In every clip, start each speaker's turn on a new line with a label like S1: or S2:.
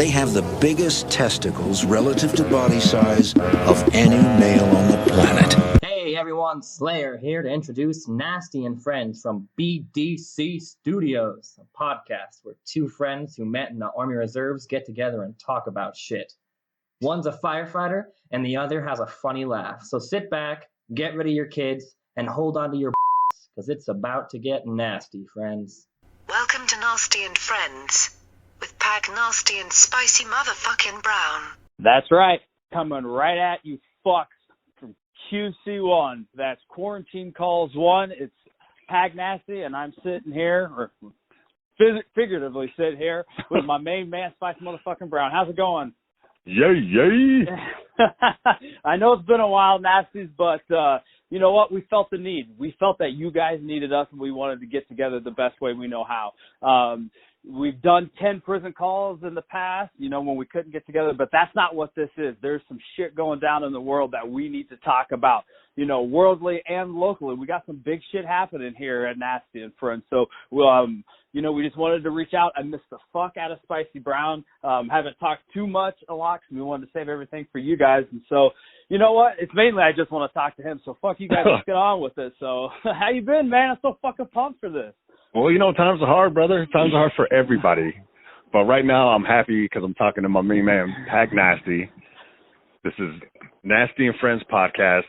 S1: They have the biggest testicles relative to body size of any male on the planet.
S2: Hey everyone, Slayer here to introduce Nasty and Friends from BDC Studios, a podcast where two friends who met in the Army Reserves get together and talk about shit. One's a firefighter and the other has a funny laugh. So sit back, get rid of your kids, and hold on to your because it's about to get nasty, friends.
S3: Welcome to Nasty and Friends with Pagnasty and Spicy Motherfucking Brown.
S4: That's right. Coming right at you fucks from QC1. That's Quarantine Calls 1. It's Pagnasty, and I'm sitting here, or figuratively sit here, with my main man, Spicy Motherfucking Brown. How's it going?
S5: Yay, yay.
S4: I know it's been a while, Nasties, but you know what? We felt the need. We felt that you guys needed us, and we wanted to get together the best way we know how. We've done 10 prison calls in the past, you know, when we couldn't get together, but that's not what this is. There's some shit going down in the world that we need to talk about, you know, worldly and locally. We got some big shit happening here at Nasty and Friends. So, you know, we just wanted to reach out. I missed the fuck out of Spicy Brown. Haven't talked too much a lot because we wanted to save everything for you guys. And so, you know what? It's mainly I just want to talk to him. So fuck you guys. Let's get on with it. So how you been, man? I'm so fucking pumped for this.
S5: Well, you know, times are hard, brother. Times are hard for everybody. But right now I'm happy because I'm talking to my main man, Pagnasty. This is Nasty and Friends podcast,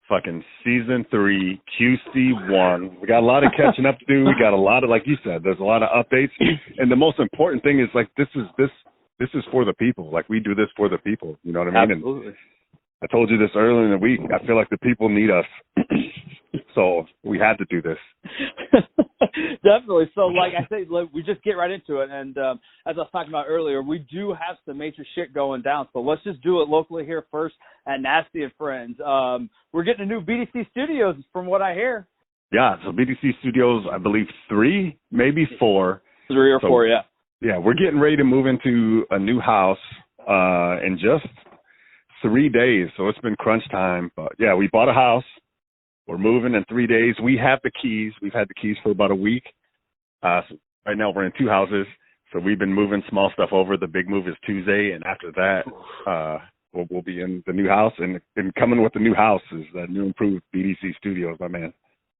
S5: fucking season 3, QC1. We got a lot of catching up to do. We got a lot of, like you said, there's a lot of updates. And the most important thing is, like, this is for the people. Like, we do this for the people. You know what I mean?
S4: Absolutely.
S5: And I told you this earlier in the week. I feel like the people need us. So we had to do this.
S4: Definitely. So, like I say, we just get right into it. And as I was talking about earlier, we do have some major shit going down. So let's just do it locally here first at Nasty and Friends. We're getting a new BDC Studios, from what I hear.
S5: Yeah, so BDC Studios, I believe 3, maybe 4.
S4: 3 or 4, yeah.
S5: Yeah, we're getting ready to move into a new house in just 3 days. So it's been crunch time. But, yeah, we bought a house. We're moving in 3 days. We have the keys. We've had the keys for about a week. So right now we're in 2 houses. So we've been moving small stuff over. The big move is Tuesday. And after that, we'll be in the new house. And coming with the new house is the new improved BDC Studios, my man.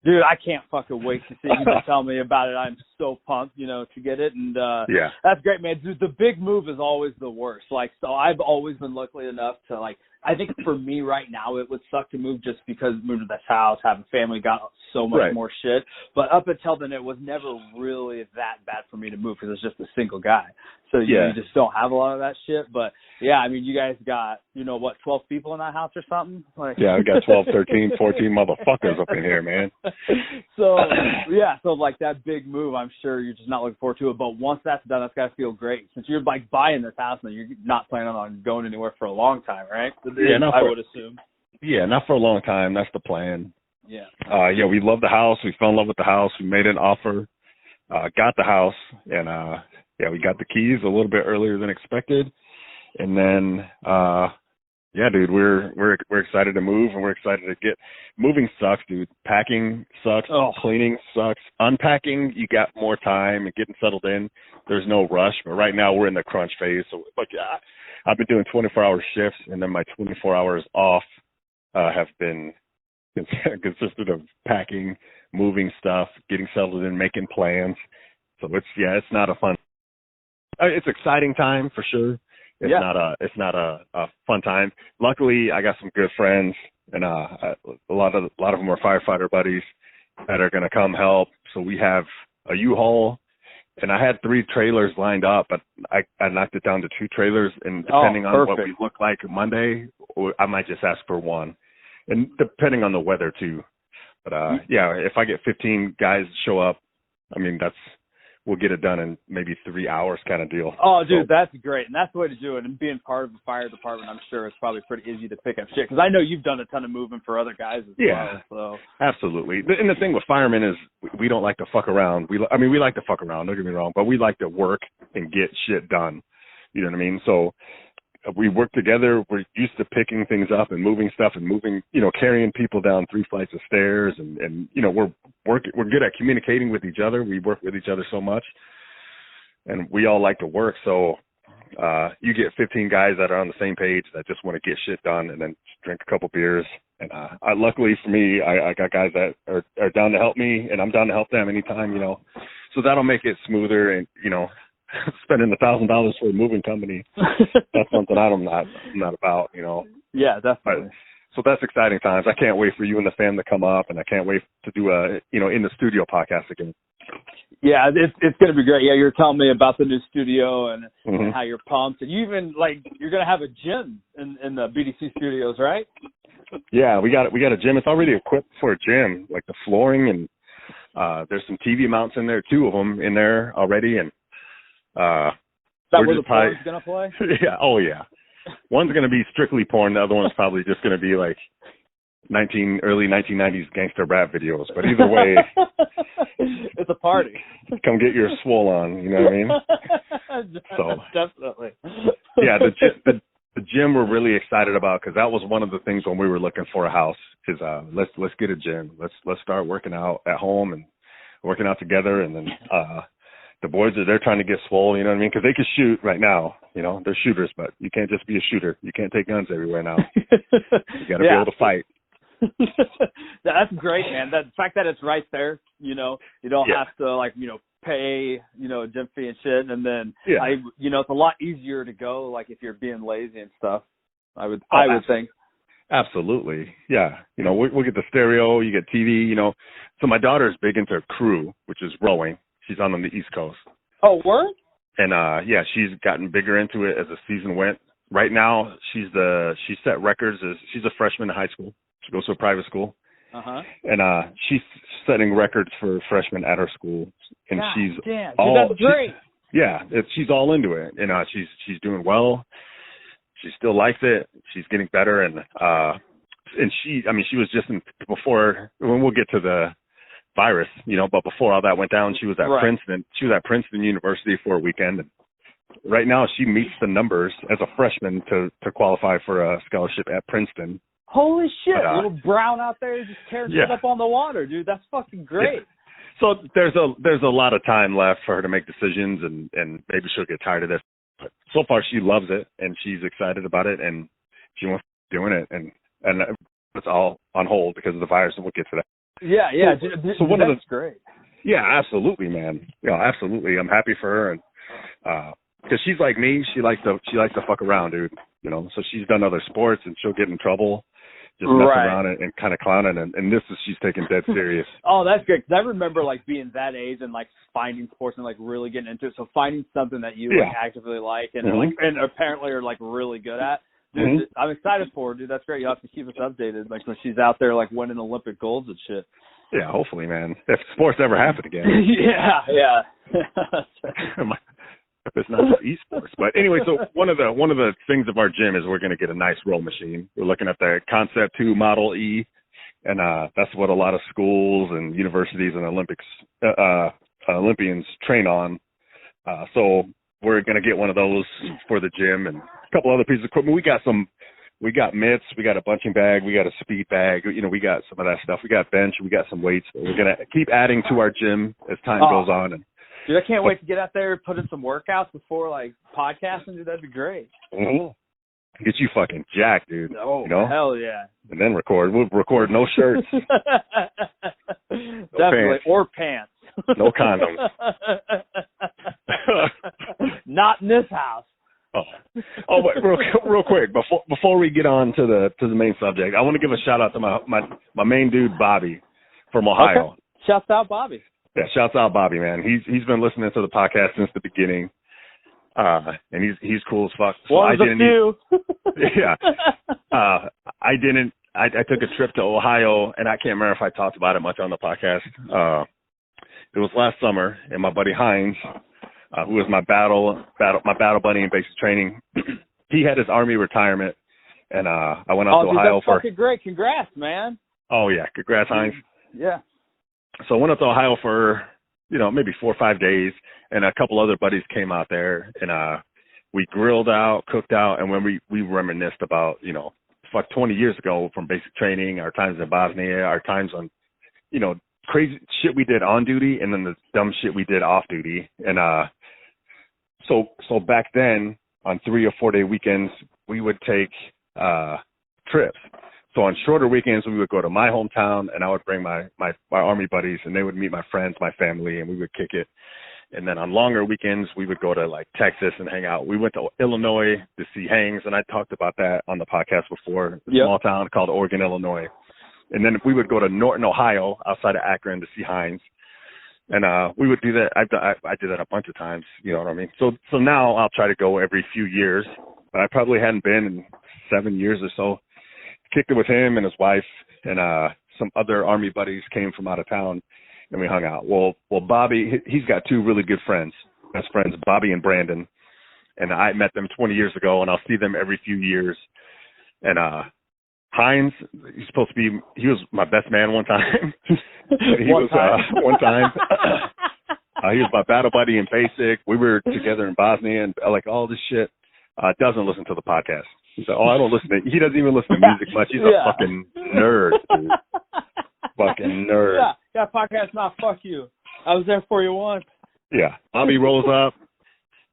S4: Dude, I can't fucking wait to see you tell me about it. I'm so pumped, you know, to get it. And
S5: yeah, that's
S4: great, man. Dude, the big move is always the worst. Like, so I've always been lucky enough to, like, I think for me right now, it would suck to move just because moving to this house, having family, got so much more shit. But up until then, it was never really that bad for me to move because it's just a single guy. So you just don't have a lot of that shit. But, yeah, I mean, you guys got, you know, what, 12 people in that house or something? Like...
S5: Yeah, we got 12, 13, 14 motherfuckers up in here, man.
S4: So, yeah, so, like, that big move, I'm sure you're just not looking forward to it. But once that's done, that's got to feel great. Since you're, like, buying this house and you're not planning on going anywhere for a long time, right?
S5: Yeah,
S4: I would assume.
S5: Yeah, not for a long time. That's the plan.
S4: Yeah.
S5: Yeah, we love the house. We fell in love with the house. We made an offer, got the house, and yeah, we got the keys a little bit earlier than expected. And then, yeah, dude, we're excited to move, and we're excited to get moving. Sucks, dude. Packing sucks. Cleaning sucks. Unpacking, you got more time, and getting settled in, there's no rush. But right now we're in the crunch phase. So, like, I've been doing 24-hour shifts, and then my 24 hours off have been consisted of packing, moving stuff, getting settled in, making plans. So it's not a fun. It's exciting time for sure. It's not a fun time. Luckily, I got some good friends, and a lot of them are firefighter buddies that are going to come help. So we have a U-Haul, and I had 3 trailers lined up, but I knocked it down to 2 trailers. And depending on what we look like Monday, I might just ask for 1, and depending on the weather too. But yeah, if I get 15 guys show up, I mean we'll get it done in maybe 3 hours kind of deal.
S4: Oh, dude, that's great. And that's the way to do it. And being part of the fire department, I'm sure it's probably pretty easy to pick up shit. Because I know you've done a ton of moving for other guys as well. So.
S5: Absolutely. And the thing with firemen is we don't like to fuck around. We like to fuck around, don't get me wrong, but we like to work and get shit done. You know what I mean? So we work together. We're used to picking things up and moving stuff and moving, you know, carrying people down 3 flights of stairs. And you know, we're good at communicating with each other. We work with each other so much, and we all like to work. So you get 15 guys that are on the same page that just want to get shit done and then drink a couple beers. And luckily for me, I got guys that are down to help me, and I'm down to help them anytime, you know. So that'll make it smoother. And, you know, spending $1,000 for a moving company, that's something I'm not about, you know.
S4: Yeah, definitely.
S5: So that's exciting times. I can't wait for you and the fam to come up, and I can't wait to do a, you know, in the studio podcast again.
S4: Yeah, it's going to be great. Yeah, you're telling me about the new studio and how you're pumped. And you even, like, you're going to have a gym in the BDC studios, right?
S5: Yeah, we got a gym. It's already equipped for a gym, like the flooring, and there's some TV mounts in there, 2 of them in there already. And
S4: is that where the porn's going to play?
S5: Yeah, oh yeah. One's going to be strictly porn. The other one's probably just going to be like early 1990s gangster rap videos. But either way,
S4: it's a party.
S5: Come get your swole on. You know what I mean? So
S4: definitely.
S5: Yeah, the gym we're really excited about, because that was one of the things when we were looking for a house. Is let's get a gym. Let's start working out at home and working out together, and then the boys they're trying to get swole, you know what I mean? Because they can shoot right now, you know, they're shooters, but you can't just be a shooter. You can't take guns everywhere now. You got to be able to fight.
S4: That's great, man. The fact that it's right there, you know, you don't have to, like, you know, pay, you know, gym fee and shit, and then you know, it's a lot easier to go, like, if you're being lazy and stuff. I would think. Absolutely.
S5: Yeah. You know, we'll get the stereo, you get TV, you know. So my daughter's big into crew, which is rowing. She's on the East Coast.
S4: Oh, word?
S5: And yeah, she's gotten bigger into it as the season went. Right now, she set records she's a freshman in high school. She goes to a private school. And she's setting records for freshmen at her school. And
S4: that's great.
S5: She's all into it. And she's doing well. She still likes it. She's getting better. And she was just before, when we'll get to the virus, you know, but before all that went down, she was at Princeton. She was at Princeton University for a weekend. And right now, she meets the numbers as a freshman to qualify for a scholarship at Princeton.
S4: Holy shit! Little Brown out there just tearing shit up on the water, dude. That's fucking great.
S5: So there's a lot of time left for her to make decisions, and maybe she'll get tired of this. But so far, she loves it, and she's excited about it, and she wants to keep doing it, and it's all on hold because of the virus, and we'll get to that.
S4: Yeah.
S5: So
S4: that's great.
S5: Yeah, absolutely, man. Yeah, absolutely. I'm happy for her, and because she's like me, she likes to fuck around, dude. You know, so she's done other sports, and she'll get in trouble just messing around and kind of clowning, and this is she's taking dead serious.
S4: Oh, that's great. Because I remember, like, being that age and, like, finding sports and, like, really getting into it. So finding something that you like actively like and like and apparently are, like, really good at. Dude, I'm excited for her, dude. That's great. You'll have to keep us updated, like, when she's out there, like, winning Olympic golds and shit.
S5: Yeah, hopefully, man. If sports ever happen again.
S4: Yeah.
S5: If it's not just esports. But anyway, so one of the things of our gym is we're going to get a nice row machine. We're looking at the Concept 2 Model E, and that's what a lot of schools and universities and Olympians train on. So we're going to get one of those for the gym and a couple other pieces of equipment. We got mitts, we got a bunching bag, we got a speed bag. You know, we got some of that stuff. We got bench, we got some weights. But we're going to keep adding to our gym as time goes on. And
S4: dude, I can't wait to get out there and put in some workouts before, like, podcasting, dude. That'd be great.
S5: Get you fucking jacked, dude.
S4: Oh,
S5: you know?
S4: Hell yeah.
S5: And then record. We'll record no shirts.
S4: Definitely. Pants. Or pants.
S5: No condoms.
S4: Not in this house.
S5: Oh, but real quick, before we get on to the main subject, I want to give a shout out to my main dude, Bobby, from Ohio.
S4: Okay. Shouts out, Bobby.
S5: Yeah, shouts out Bobby, man. He's been listening to the podcast since the beginning, and he's cool as fuck. So
S4: One of the few.
S5: I took a trip to Ohio, and I can't remember if I talked about it much on the podcast. It was last summer, and my buddy Hines, who was my battle buddy in basic training, he had his Army retirement, and I went out to Ohio
S4: that's fucking great. Congrats, man.
S5: Oh yeah, congrats, Hines.
S4: Yeah.
S5: So I went up to Ohio for, you know, maybe 4 or 5 days, and a couple other buddies came out there, and we grilled out, cooked out, and when we reminisced about, you know, 20 years ago from basic training, our times in Bosnia, our times on, you know, crazy shit we did on duty, and then the dumb shit we did off duty. And so back then, on 3 or 4 day weekends, we would take trips. So on shorter weekends, we would go to my hometown, and I would bring my Army buddies, and they would meet my friends, my family, and we would kick it. And then on longer weekends, we would go to like Texas and hang out. We went to Illinois to see Hangs, and I talked about that on the podcast before. A small town called Oregon, Illinois. And then we would go to Norton, Ohio, outside of Akron, to see Hines. And we would do that. I did that a bunch of times. You know what I mean? So now I'll try to go every few years, but I probably hadn't been in 7 years or so. Kicked it with him and his wife, and some other Army buddies came from out of town, and we hung out. Well, Bobby, he's got 2 really good friends, best friends, Bobby and Brandon, and I met them 20 years ago, and I'll see them every few years. And Hines, he was my best man one time. One time. He was my battle buddy in basic. We were together in Bosnia and like all this shit. Doesn't listen to the podcast. He's like, I don't listen to. He doesn't even listen to music much. He's a fucking nerd, dude. Fucking nerd.
S4: Yeah, podcast not fuck you. I was there for you once.
S5: Yeah. Bobby rolls up.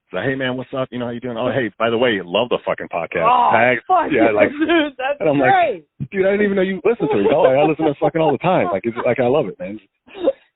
S5: He's like, hey man, what's up? You know how you doing? Oh, hey, by the way, love the fucking podcast.
S4: Oh, fuck
S5: yeah, like,
S4: dude, that's
S5: and I'm
S4: great.
S5: Like, dude, I didn't even know you listen to it. Oh, I listen to it fucking all the time. Like, it's like I love it, man.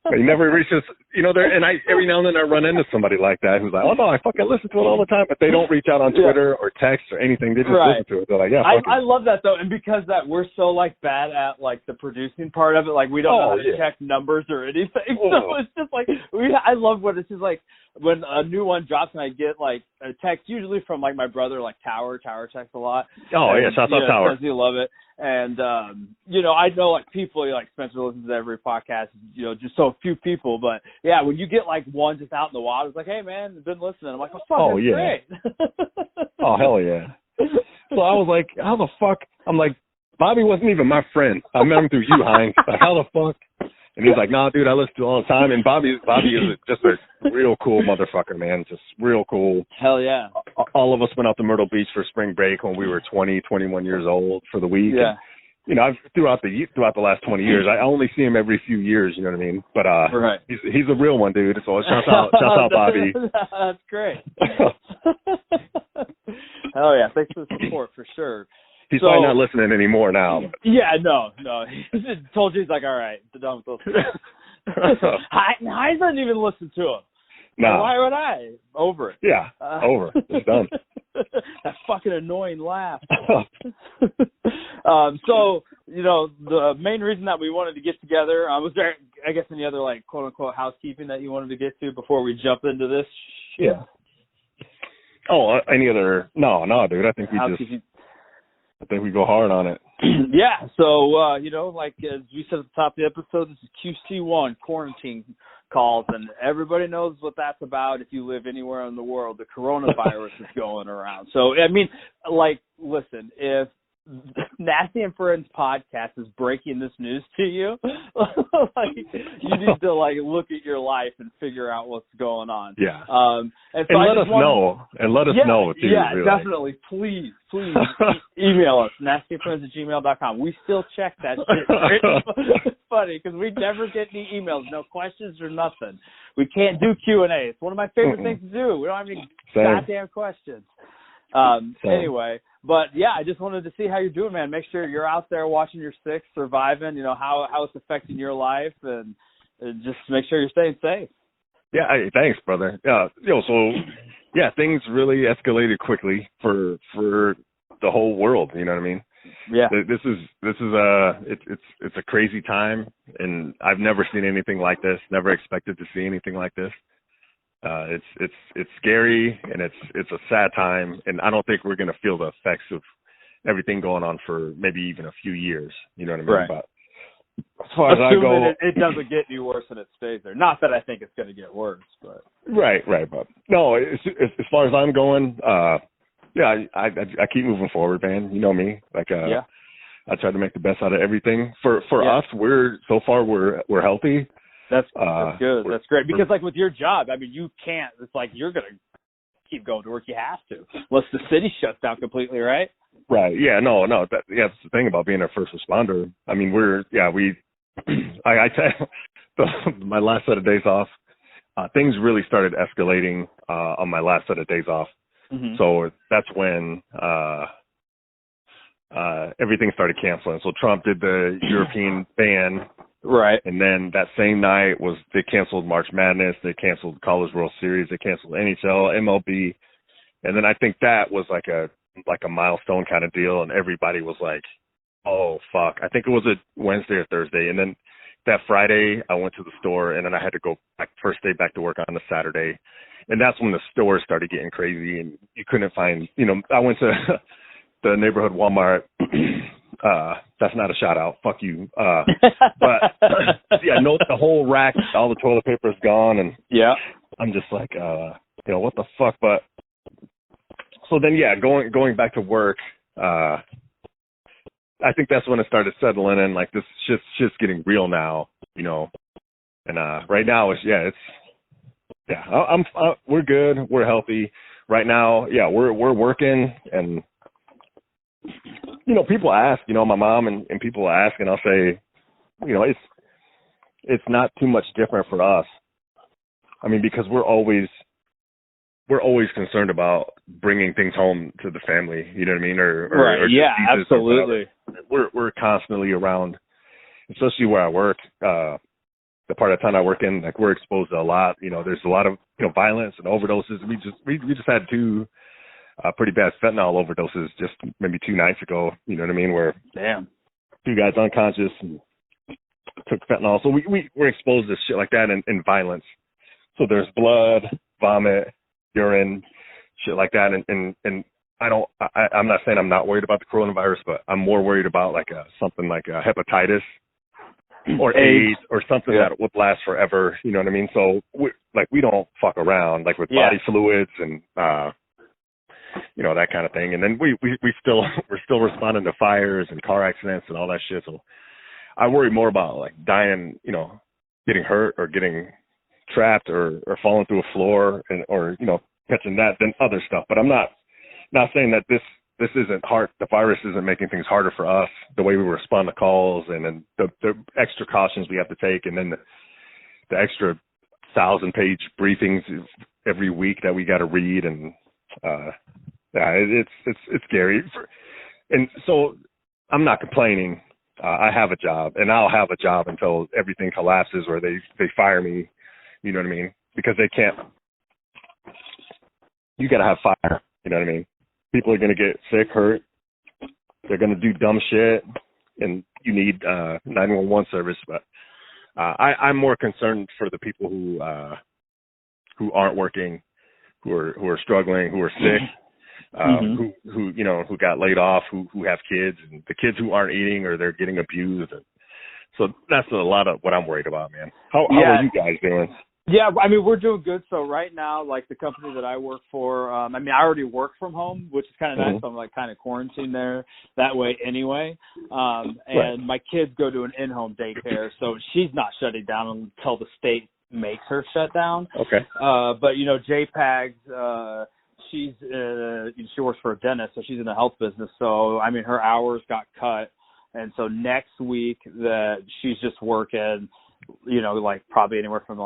S5: But he never reaches, and I every now and then I run into somebody like that who's like, oh no, I fucking listen to it all the time, but they don't reach out on Twitter or text or anything. They just listen to it. They're like, yeah.
S4: I love that though, and because that we're so like bad at like the producing part of it, like we don't know how to check numbers or anything. So it's just like I love what it's just like when a new one drops and I get like a text usually from like my brother, like Tower texts a lot.
S5: Oh
S4: and,
S5: yeah, shout out Tower.
S4: You love it. And, I know like people like Spencer listens to every podcast, just so few people. But yeah, when you get like one just out in the wild, it's like, hey man, I've been listening. I'm like, oh, that's great.
S5: Oh, hell yeah. So I was like, how the fuck? I'm like, Bobby wasn't even my friend. I met him through you, Hines. Like, how the fuck? And he's like, nah, dude, I listen to it all the time. And Bobby is just a real cool motherfucker, man. Just real cool.
S4: Hell yeah.
S5: All of us went out to Myrtle Beach for spring break when we were 20, 21 years old for the week.
S4: Yeah.
S5: And, I've throughout the last 20 years, I only see him every few years, you know what I mean? But
S4: right.
S5: he's a real one, dude. So shout out Bobby.
S4: That's great. Hell yeah. Thanks for the support for sure.
S5: He's probably not listening anymore now.
S4: Yeah, no. He just told you, he's like, all right, done with those. Hines doesn't even listen to him. No. Why would I? Over it.
S5: Yeah, over. It's done.
S4: That fucking annoying laugh. So, the main reason that we wanted to get together, was there, I guess, any other, like, quote-unquote housekeeping that you wanted to get to before we jump into this?
S5: Yeah. Oh, any other? No, dude. I think we go hard on it.
S4: Yeah. So, like as we said at the top of the episode, this is QC1, quarantine calls, and everybody knows what that's about if you live anywhere in the world. The coronavirus is going around. So, I mean, like, listen, if Nasty and Friends podcast is breaking this news to you, like, you need to, like, look at your life and figure out what's going on.
S5: Yeah.
S4: And
S5: let us know. And let us know, too.
S4: Yeah,
S5: really.
S4: definitely. Please email us, nastyfriends@gmail.com. We still check that shit. It's funny because we never get any emails, no questions or nothing. We can't do Q&A. It's one of my favorite things to do. We don't have any goddamn questions. Anyway, but yeah, I just wanted to see how you're doing, man. Make sure you're out there watching your six, surviving, how it's affecting your life, and just make sure you're staying safe.
S5: Yeah, thanks, brother. Yeah, things really escalated quickly for the whole world. You know what I mean?
S4: Yeah.
S5: This is it's a crazy time, and I've never seen anything like this. Never expected to see anything like this. It's scary, and it's a sad time, and I don't think we're gonna feel the effects of everything going on for maybe even a few years. You know what I mean?
S4: Right.
S5: But as far as I go,
S4: it doesn't get any worse and it stays there. Not that I think it's going to get worse, but
S5: right. But no, as far as I'm going, yeah, I keep moving forward, man. You know me, like I try to make the best out of everything. For us, we're healthy.
S4: That's good. That's great. Because like with your job, I mean, you can't. It's like you're gonna keep going to work. You have to, unless the city shuts down completely, right?
S5: Right. Yeah. No. That's the thing about being a first responder. I mean, I tell my last set of days off, things really started escalating on my last set of days off.
S4: Mm-hmm.
S5: So that's when everything started canceling. So Trump did the European ban.
S4: Right.
S5: And then that same night they canceled March Madness, they canceled College World Series, they canceled NHL, MLB. And then I think that was like a milestone kind of deal, and everybody was like, oh fuck. I think it was a Wednesday or Thursday. And then that Friday I went to the store, and then I had to go back first day back to work on the Saturday. And that's when the stores started getting crazy, and you couldn't find, I went to the neighborhood Walmart. That's not a shout out. Fuck you. But yeah, no, the whole rack, all the toilet paper is gone, and
S4: yeah,
S5: I'm just like, what the fuck? But so then, yeah, going back to work, I think that's when it started settling in. Like, this shit's getting real now, And right now, we're good, we're healthy. Right now, yeah, we're working, and people ask, my mom and people ask, and I'll say, it's not too much different for us. I mean, because we're always concerned about bringing things home to the family. You know what I mean? Or
S4: yeah, absolutely.
S5: We're constantly around, especially where I work. The part of town I work in, like, we're exposed to a lot. There's a lot of violence and overdoses. We just had 2 pretty bad fentanyl overdoses just maybe 2 nights ago. You know what I mean? Where 2 guys unconscious and took fentanyl. So we're exposed to shit like that and violence. So there's blood, vomit, urine, shit like that. And I'm not saying I'm not worried about the coronavirus, but I'm more worried about something like a hepatitis or AIDS or something that would last forever. You know what I mean? So we don't fuck around with body fluids and, that kind of thing. And then we're still responding to fires and car accidents and all that shit. So I worry more about dying, getting hurt or getting trapped or falling through a floor or catching that than other stuff. But I'm not saying that this isn't hard. The virus isn't making things harder for us, the way we respond to calls and then the extra cautions we have to take, and then the extra 1,000-page briefings every week that we got to read. And it's scary. And so I'm not complaining. I have a job, and I'll have a job until everything collapses or they fire me. You know what I mean? Because they can't. You got to have fire. You know what I mean? People are going to get sick, hurt. They're going to do dumb shit, and you need 911 service. But I'm more concerned for the people who aren't working, who are struggling, who are sick, who got laid off, who have kids, and the kids who aren't eating or they're getting abused. And so that's a lot of what I'm worried about, man. How are you guys doing?
S4: Yeah, I mean, we're doing good. So right now, the company that I work for, I already work from home, which is kind of nice. So I'm kind of quarantined there that way anyway. And my kids go to an in-home daycare, so she's not shutting down until the state makes her shut down.
S5: Okay.
S4: But JPAGs, she works for a dentist, so she's in the health business. So her hours got cut, and so next week that she's just working, probably anywhere from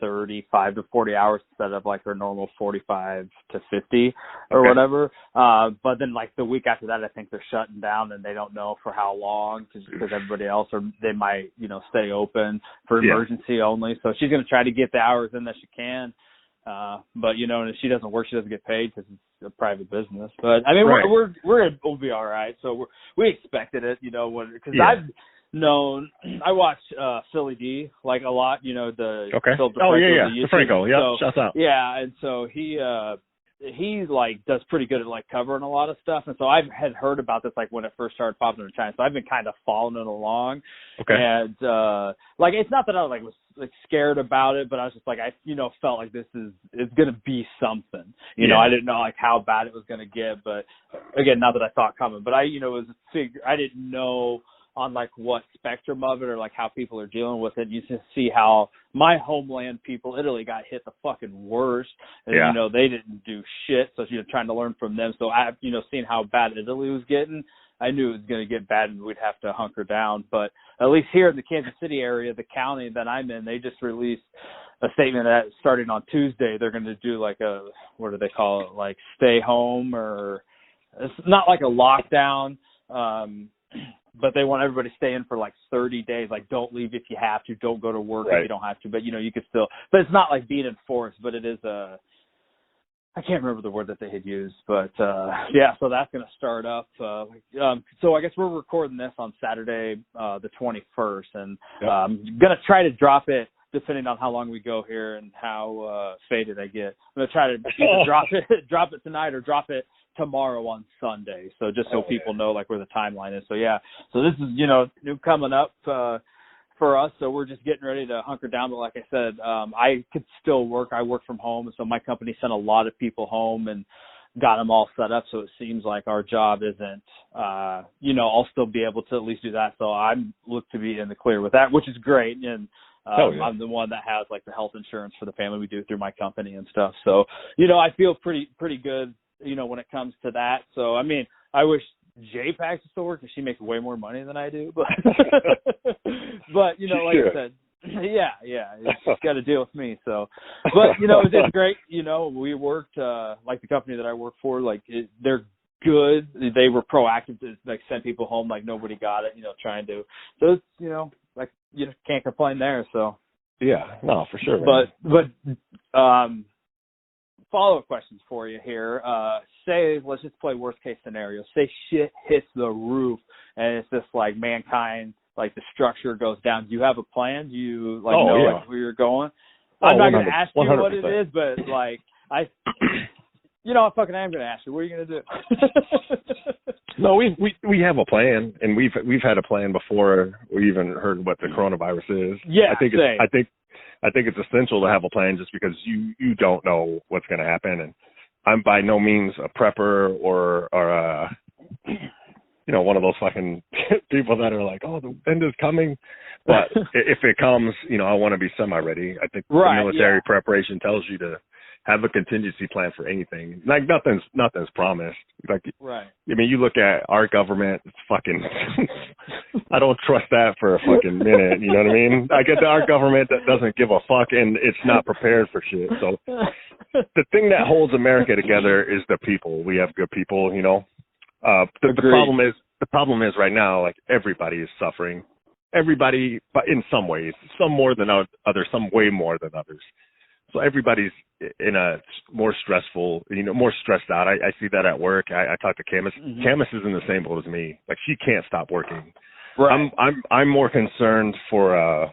S4: 35 to 40 hours instead of her normal 45 to 50 or whatever. But then the week after that, I think they're shutting down, and they don't know for how long because everybody else, or they might, stay open for emergency only. So she's going to try to get the hours in that she can. But and if she doesn't work, she doesn't get paid because it's a private business. But we'll be all right. So we expected it, because I've known, I watch Philly D a lot, the Phil
S5: DeFranco,
S4: so,
S5: shouts out.
S4: Yeah, and so he does pretty good at covering a lot of stuff, and so I had heard about this when it first started popping in China, so I've been kind of following it along. And it's not that I was scared about it, but I was just I felt it's gonna be something. I didn't know how bad it was gonna get, but again, not that I saw it coming, but I I didn't know on what spectrum of it or how people are dealing with it. You just see how my homeland people, Italy, got hit the fucking worst, and they didn't do shit. So trying to learn from them. So I, seeing how bad Italy was getting, I knew it was going to get bad and we'd have to hunker down. But at least here in the Kansas City area, the county that I'm in, they just released a statement that starting on Tuesday, they're going to do like a, what do they call it? Like stay home, or it's not like a lockdown. But they want everybody to stay in for like 30 days. Like, don't leave if you have to. Don't go to work if you don't have to. But, you know, you could still – but it's not like being enforced. But it is a – I can't remember the word that they had used. But, yeah, so that's going to start up. So I guess we're recording this on Saturday the 21st. And I'm going to try to drop it depending on how long we go here and how faded I get. I'm going to try to either drop it tonight or drop it tomorrow on Sunday, so just so people know like where the timeline is. So yeah, so this is, you know, new coming up for us, so we're just getting ready to hunker down. But like I said, I could still work. I work from home, so my company sent a lot of people home and got them all set up, so it seems like our job isn't, you know, I'll still be able to at least do that. So I'm look to be in the clear with that, which is great. And I'm the one that has like the health insurance for the family we do through my company and stuff. So, you know, I feel pretty good, you know, when it comes to that. So, I mean, I wish J-Pax would still work because she makes way more money than I do. But, but you know, like I said, she's got to deal with me. So, but, you know, it's great. You know, we worked, like the company that I work for, like they're good. They were proactive to like send people home like nobody got it, you know, trying to. So, it's, you know, like you can't complain there. So,
S5: yeah, no, for sure.
S4: But follow-up questions for you here. Say, let's just play worst case scenario. Say shit hits the roof and it's just like mankind, like the structure goes down. Do you have a plan? Do you like know like where you're going? I'm not going to ask you 100%. What it is, but like you know, I fucking am going to ask you. What are you going to do?
S5: No, we have a plan, and we've had a plan before we even heard what the coronavirus is.
S4: Yeah,
S5: I think it's essential to have a plan just because you don't know what's going to happen. And I'm by no means a prepper or you know, one of those fucking people that are like, oh, the end is coming. But if it comes, you know, I want to be semi-ready. I think the military preparation tells you to have a contingency plan for anything. Like nothing's promised. Like, I mean, you look at our government, it's fucking, I don't trust that for a fucking minute. You know what I mean? I get our government that doesn't give a fuck and it's not prepared for shit. So the thing that holds America together is the people. We have good people, you know. The problem is right now, like everybody is suffering. Everybody, but in some ways, some more than others, some way more than others. So everybody's in a more stressful, you know, more stressed out. I see that at work. I talk to Camus. Camus is in the same boat as me. Like she can't stop working. Right. I'm more concerned for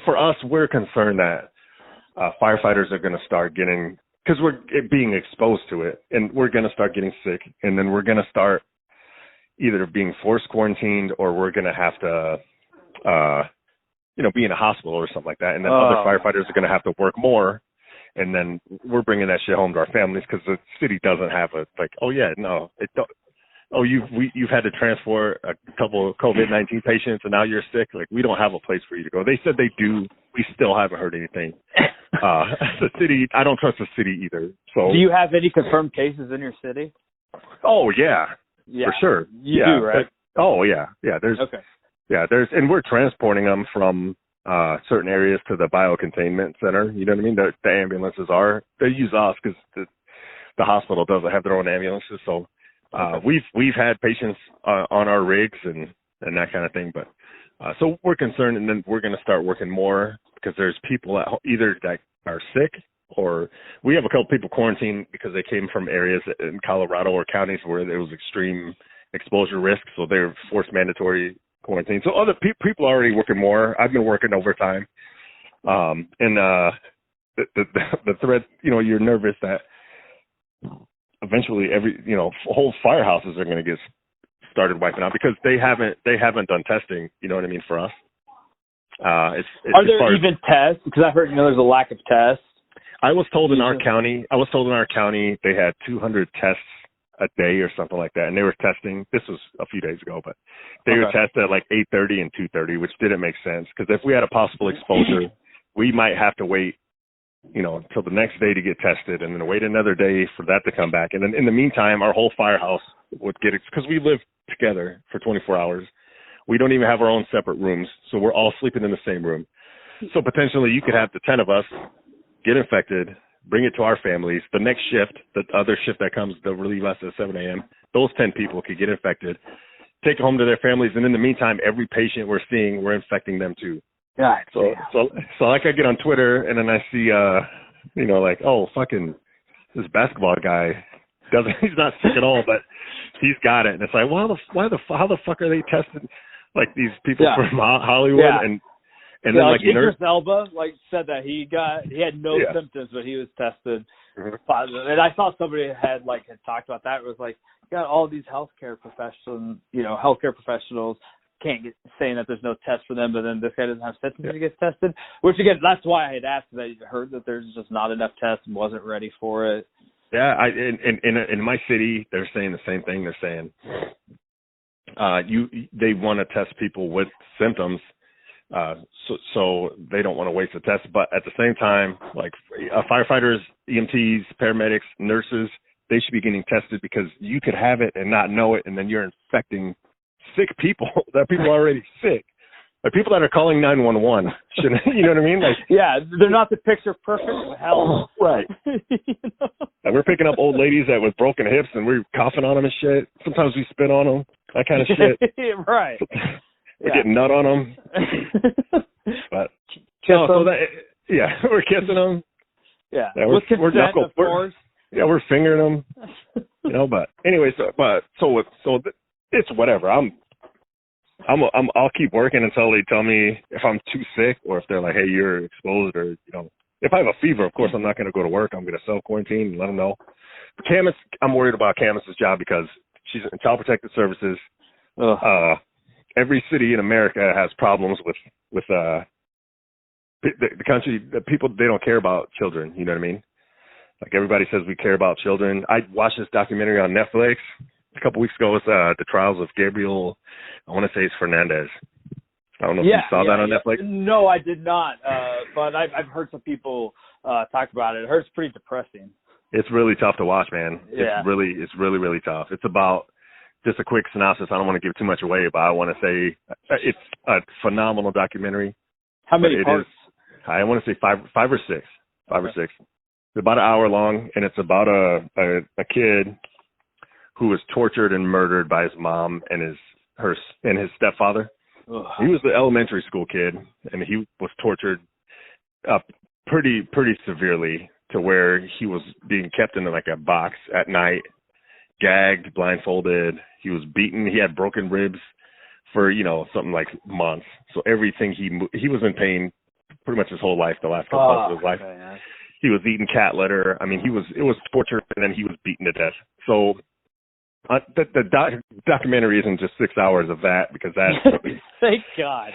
S5: for us. We're concerned that firefighters are going to start getting, because we're being exposed to it, and we're going to start getting sick, and then we're going to start either being forced quarantined or we're going to have to, you know, be in a hospital or something like that. And then other firefighters are going to have to work more. And then we're bringing that shit home to our families because the city doesn't have you've had to transport a couple of COVID-19 patients and now you're sick. Like, we don't have a place for you to go. They said they do. We still haven't heard anything. The city, I don't trust the city either. So, do
S4: you have any confirmed cases in your city?
S5: Oh, yeah. For sure.
S4: You do, right?
S5: And we're transporting them from certain areas to the biocontainment center. You know what I mean? The ambulances they use us because the hospital doesn't have their own ambulances. So we've had patients on our rigs and that kind of thing. But so we're concerned, and then we're going to start working more because there's people either that are sick, or we have a couple people quarantined because they came from areas in Colorado or counties where there was extreme exposure risk. So they're forced mandatory quarantine. So other people are already working more. I've been working overtime. And the threat, you know, you're nervous that eventually whole firehouses are going to get started wiping out because they haven't done testing. You know what I mean? For us. Are
S4: there even tests? Because I've heard, you know, there's a lack of tests.
S5: I was told in our county they had 200 tests a day or something like that, and they were testing. This was a few days ago, but they were tested at like 8:30 and 2:30, which didn't make sense because if we had a possible exposure, we might have to wait, you know, until the next day to get tested, and then wait another day for that to come back. And then in the meantime, our whole firehouse would get it because we live together for 24 hours. We don't even have our own separate rooms, so we're all sleeping in the same room. So potentially you could have the 10 of us get infected, bring it to our families. The next shift, the other shift that comes, they'll relieve us at 7 a.m. Those 10 people could get infected, take it home to their families, and in the meantime, every patient we're seeing, we're infecting them too.
S4: God,
S5: So like I get on Twitter and then I see, like, oh, fucking this basketball guy he's not sick at all, but he's got it. And it's like, how the fuck are they testing like these people from Hollywood?
S4: Yeah.
S5: And then like
S4: Idris Elba said that he had no symptoms, but he was tested positive. And I saw somebody had talked about that. It was like, got all these healthcare professionals can't get saying that there's no test for them, but then this guy doesn't have symptoms and he gets tested. Which again, that's why I had asked that. I heard that there's just not enough tests and wasn't ready for it.
S5: Yeah, in my city, they're saying the same thing. They're saying they want to test people with symptoms, so they don't want to waste the test. But at the same time, like firefighters, EMTs, paramedics, nurses, they should be getting tested because you could have it and not know it, and then you're infecting sick people. That people are already sick. Like people that are calling 911, you know what I mean? Like,
S4: yeah, they're not the picture perfect health.
S5: Right. And we're picking up old ladies with broken hips and we're coughing on them and shit. Sometimes we spit on them, that kind of shit.
S4: Right.
S5: We're getting nut on them. But we're kissing them.
S4: Yeah.
S5: With
S4: consent, of course.
S5: Yeah, we're fingering them. But anyway, it's whatever. I'll keep working until they tell me if I'm too sick or if they're like, hey, you're exposed, or if I have a fever, of course I'm not going to go to work. I'm going to self-quarantine and let them know. But Camus, I'm worried about Camus's job because she's in Child Protective Services. Every city in America has problems with the country. The people, they don't care about children. You know what I mean? Like everybody says we care about children. I watched this documentary on Netflix a couple weeks ago. It's the trials of Gabriel, I want to say it's Fernandez. I don't know if you saw that on Netflix.
S4: No, I did not. But I've heard some people talk about it. I heard it's pretty depressing.
S5: It's really tough to watch, man.
S4: Yeah.
S5: It's really tough. It's about, just a quick synopsis. I don't want to give too much away, but I want to say it's a phenomenal documentary.
S4: How many parts?
S5: I want to say five or six. It's about an hour long, and it's about a kid who was tortured and murdered by his mom and his stepfather. Ugh. He was the elementary school kid, and he was tortured pretty severely to where he was being kept in like a box at night, gagged, blindfolded. He was beaten. He had broken ribs for something like months. So everything he was in pain pretty much his whole life, the last couple months of his life.
S4: Man.
S5: He was eating cat litter. I mean, it was torture, and then he was beaten to death. So the documentary isn't just 6 hours of that, because that's
S4: thank God.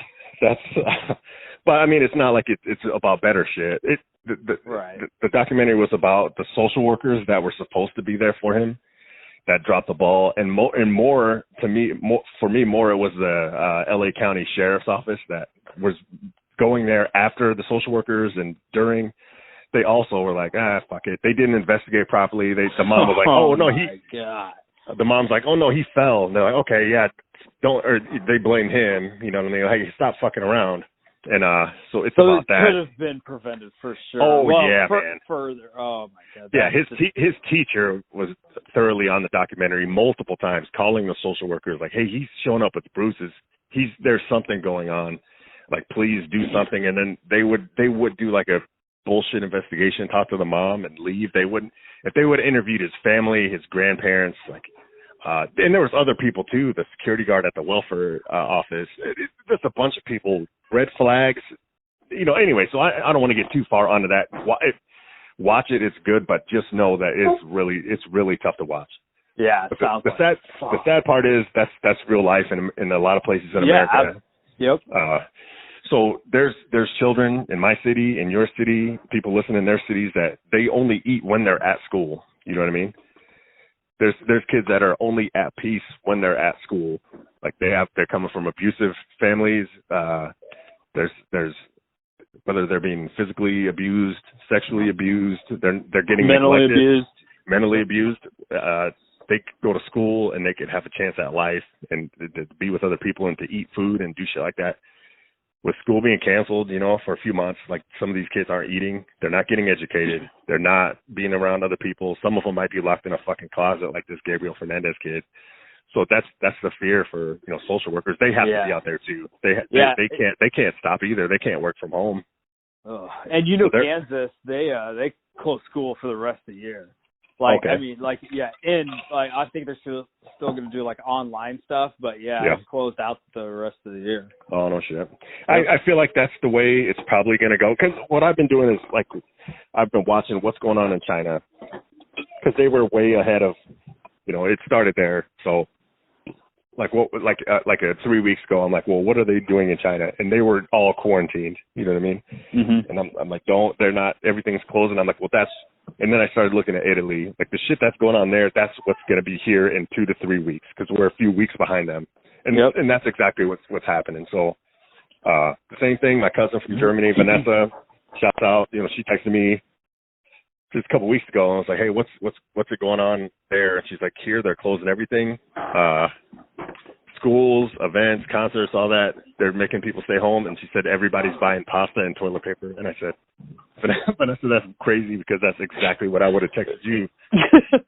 S5: But I mean, it's not like it's about better shit. The documentary was about the social workers that were supposed to be there for him that dropped the ball, and more for me, it was the LA County Sheriff's Office that was going there after the social workers, and during. They also were like, fuck it. They didn't investigate properly. The mom was like, God. The mom's like, oh no, he fell. And they're like, okay, yeah, or they blame him. You know what I mean? Like, stop fucking around. And so it's about that.
S4: It could have been prevented for sure.
S5: Oh man.
S4: Further. Oh my God.
S5: Yeah, his teacher was thoroughly on the documentary multiple times, calling the social workers like, hey, he's showing up with bruises. There's something going on. Like, please do something. And then they would do like a bullshit investigation, talk to the mom, and leave. If they would have interviewed his family, his grandparents, and there was other people too, the security guard at the welfare office, just a bunch of people, red flags, anyway, so I don't want to get too far onto that. Watch it, it's good, but just know that it's really tough to watch.
S4: Yeah,
S5: the sad part is that's real life in a lot of places in America.
S4: Yep.
S5: So there's children in my city, in your city, people listening in their cities that they only eat when they're at school. You know what I mean? There's kids that are only at peace when they're at school. Like they're coming from abusive families. There's whether they're being physically abused, sexually abused, they're getting mentally abused. They go to school and they could have a chance at life and to be with other people and to eat food and do shit like that. with school being canceled, for a few months, like some of these kids aren't eating. They're not getting educated. They're not being around other people. Some of them might be locked in a fucking closet like this Gabriel Fernandez kid. So that's the fear for, social workers. They have to be out there too. They can't stop either. They can't work from home.
S4: And Kansas, they close school for the rest of the year. I think they're still going to do online stuff, but it's closed out the rest of the year.
S5: Oh, no shit. I feel like that's the way it's probably going to go. Because what I've been doing is I've been watching what's going on in China, because they were way ahead of, it started there. So 3 weeks ago, I'm like, well, what are they doing in China? And they were all quarantined. You know what I mean? Mm-hmm. And I'm like, they're not, everything's closing. I'm like, well, and then I started looking at Italy, like the shit that's going on there. That's what's going to be here in 2 to 3 weeks, because we're a few weeks behind them. And and that's exactly what's happening. So the same thing. My cousin from Germany, Vanessa, shouts out. She texted me just a couple weeks ago, and I was like, hey, what's it going on there? And she's like, here they're closing everything. Schools, events, concerts, all that. They're making people stay home. And she said everybody's buying pasta and toilet paper. And I said, Vanessa, that's crazy, because that's exactly what I would have texted you,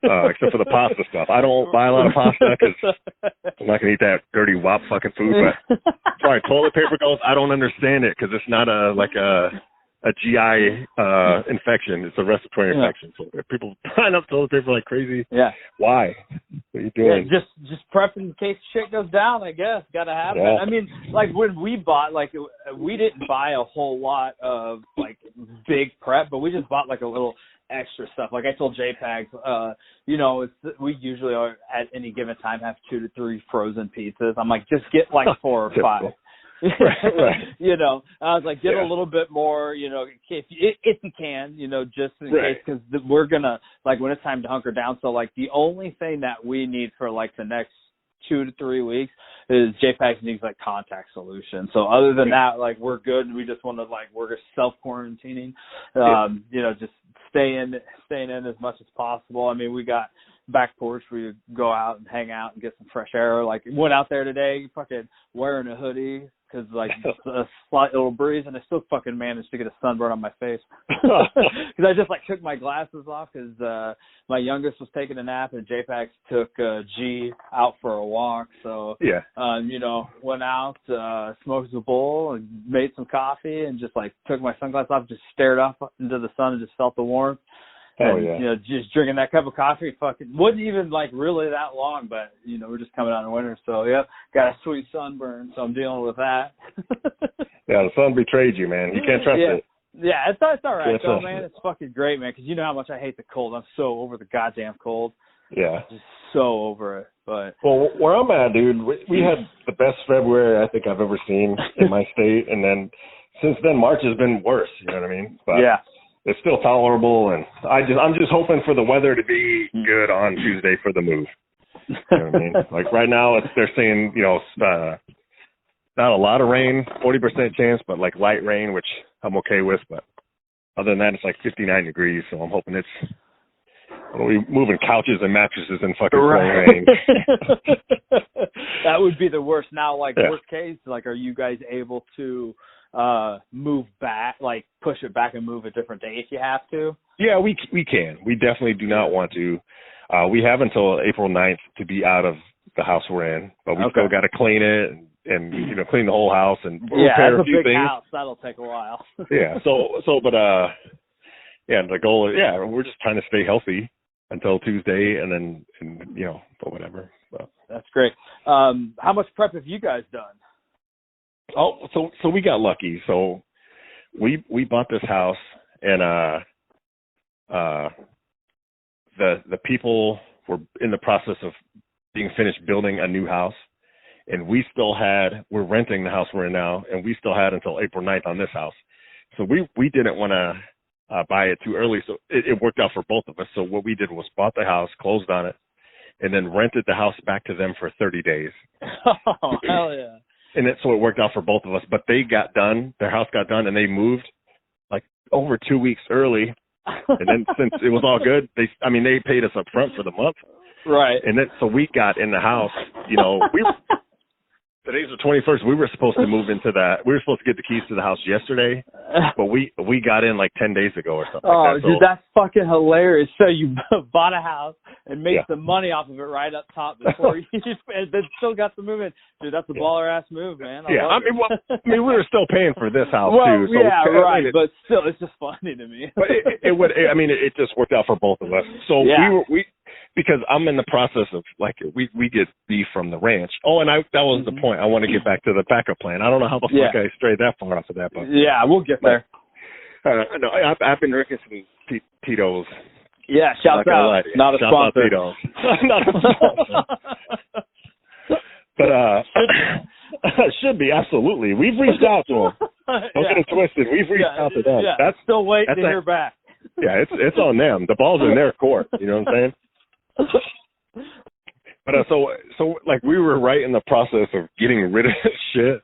S5: except for the pasta stuff. I don't buy a lot of pasta because I'm not going to eat that dirty WAP fucking food. But as far as toilet paper goes, I don't understand it, because it's not a GI infection. It's a respiratory infection. So if people buying up toilet paper like crazy, why? What are you doing?
S4: Yeah, just prepping in case shit goes down, I guess. Got to happen. Yeah. I mean, when we bought, we didn't buy a whole lot of, big prep, but we just bought, a little extra stuff. Like I told JPEGs, we usually are at any given time have 2 to 3 frozen pizzas. I'm like, just get 4 or 5.
S5: Right.
S4: I was like, get a little bit more, if you can, just in case, because we're gonna when it's time to hunker down. So the only thing that we need for the next 2 to 3 weeks is JPEG needs contact solution. So other than that, we're good. We just want to we're self quarantining, just staying in as much as possible. I mean, we got back porch where you go out and hang out and get some fresh air. Went out there today, fucking wearing a hoodie, because a slight little breeze, and I still fucking managed to get a sunburn on my face. Because I just took my glasses off, because my youngest was taking a nap, and JPEG took G out for a walk. So went out, smoked a bowl, and made some coffee, and just took my sunglasses off, just stared up into the sun, and just felt the warmth. And, just drinking that cup of coffee, fucking wasn't even really that long, but we're just coming out in winter, so got a sweet sunburn, so I'm dealing with that.
S5: Yeah, the sun betrayed you, man. You can't trust it.
S4: Yeah, it's all right, though, man. It's fucking great, man, because you know how much I hate the cold. I'm so over the goddamn cold.
S5: Yeah,
S4: just so over it. But
S5: where I'm at, dude, we had the best February I think I've ever seen in my state, and then since then March has been worse. You know what I mean? But it's still tolerable, and I'm just hoping for the weather to be good on Tuesday for the move. You know what I mean? Right now, they're saying, not a lot of rain, 40% chance, but light rain, which I'm okay with. But other than that, it's 59 degrees, so I'm hoping we're moving couches and mattresses in fucking rain.
S4: That would be the worst. Now, worst case, are you guys able to move back, push it back and move a different day if you have to?
S5: Yeah, we can. We definitely do not want to. We have until April 9th to be out of the house we're in, but we still got to clean it and clean the whole house and repair a few things.
S4: House. That'll take a while.
S5: Yeah. The goal is, we're just trying to stay healthy until Tuesday, and then but whatever. So.
S4: That's great. How much prep have you guys done?
S5: Oh, so we got lucky. So we bought this house, and the people were in the process of being finished building a new house, and we're renting the house we're in now, and we still had until April 9th on this house. So we didn't want to buy it too early, so it worked out for both of us. So what we did was bought the house, closed on it, and then rented the house back to them for 30 days.
S4: Oh, hell yeah.
S5: And so it worked out for both of us. But they got done, their house got done, and they moved over 2 weeks early. And then since it was all good, they paid us up front for the month.
S4: Right.
S5: And then so we got in the house, Today's the 21st. We were supposed to move into that. We were supposed to get the keys to the house yesterday, but we got in like 10 days ago or something like that.
S4: Dude, that's fucking hilarious. So you bought a house and made some money off of it right up top before you and then still got to move in. Dude, that's a baller-ass move, man. I
S5: mean, we were still paying for this house, too. So
S4: right, but still, it's just funny to me.
S5: But it just worked out for both of us. So we because I'm in the process of, like, we get beef from the ranch. Oh, and that was the point. I want to get back to the backup plan. I don't know how the fuck I strayed that far off of that. But
S4: yeah, we'll get there.
S5: No, I've been drinking some Tito's.
S4: Yeah, shout out. Not a sponsor.
S5: Tito's. Not a sponsor. But should be, absolutely. We've reached out to them. Don't get it twisted. We've reached out to them.
S4: Yeah, that's still waiting to hear back.
S5: Yeah, it's on them. The ball's in their court. You know what I'm saying? But so like we were right in the process of getting rid of shit.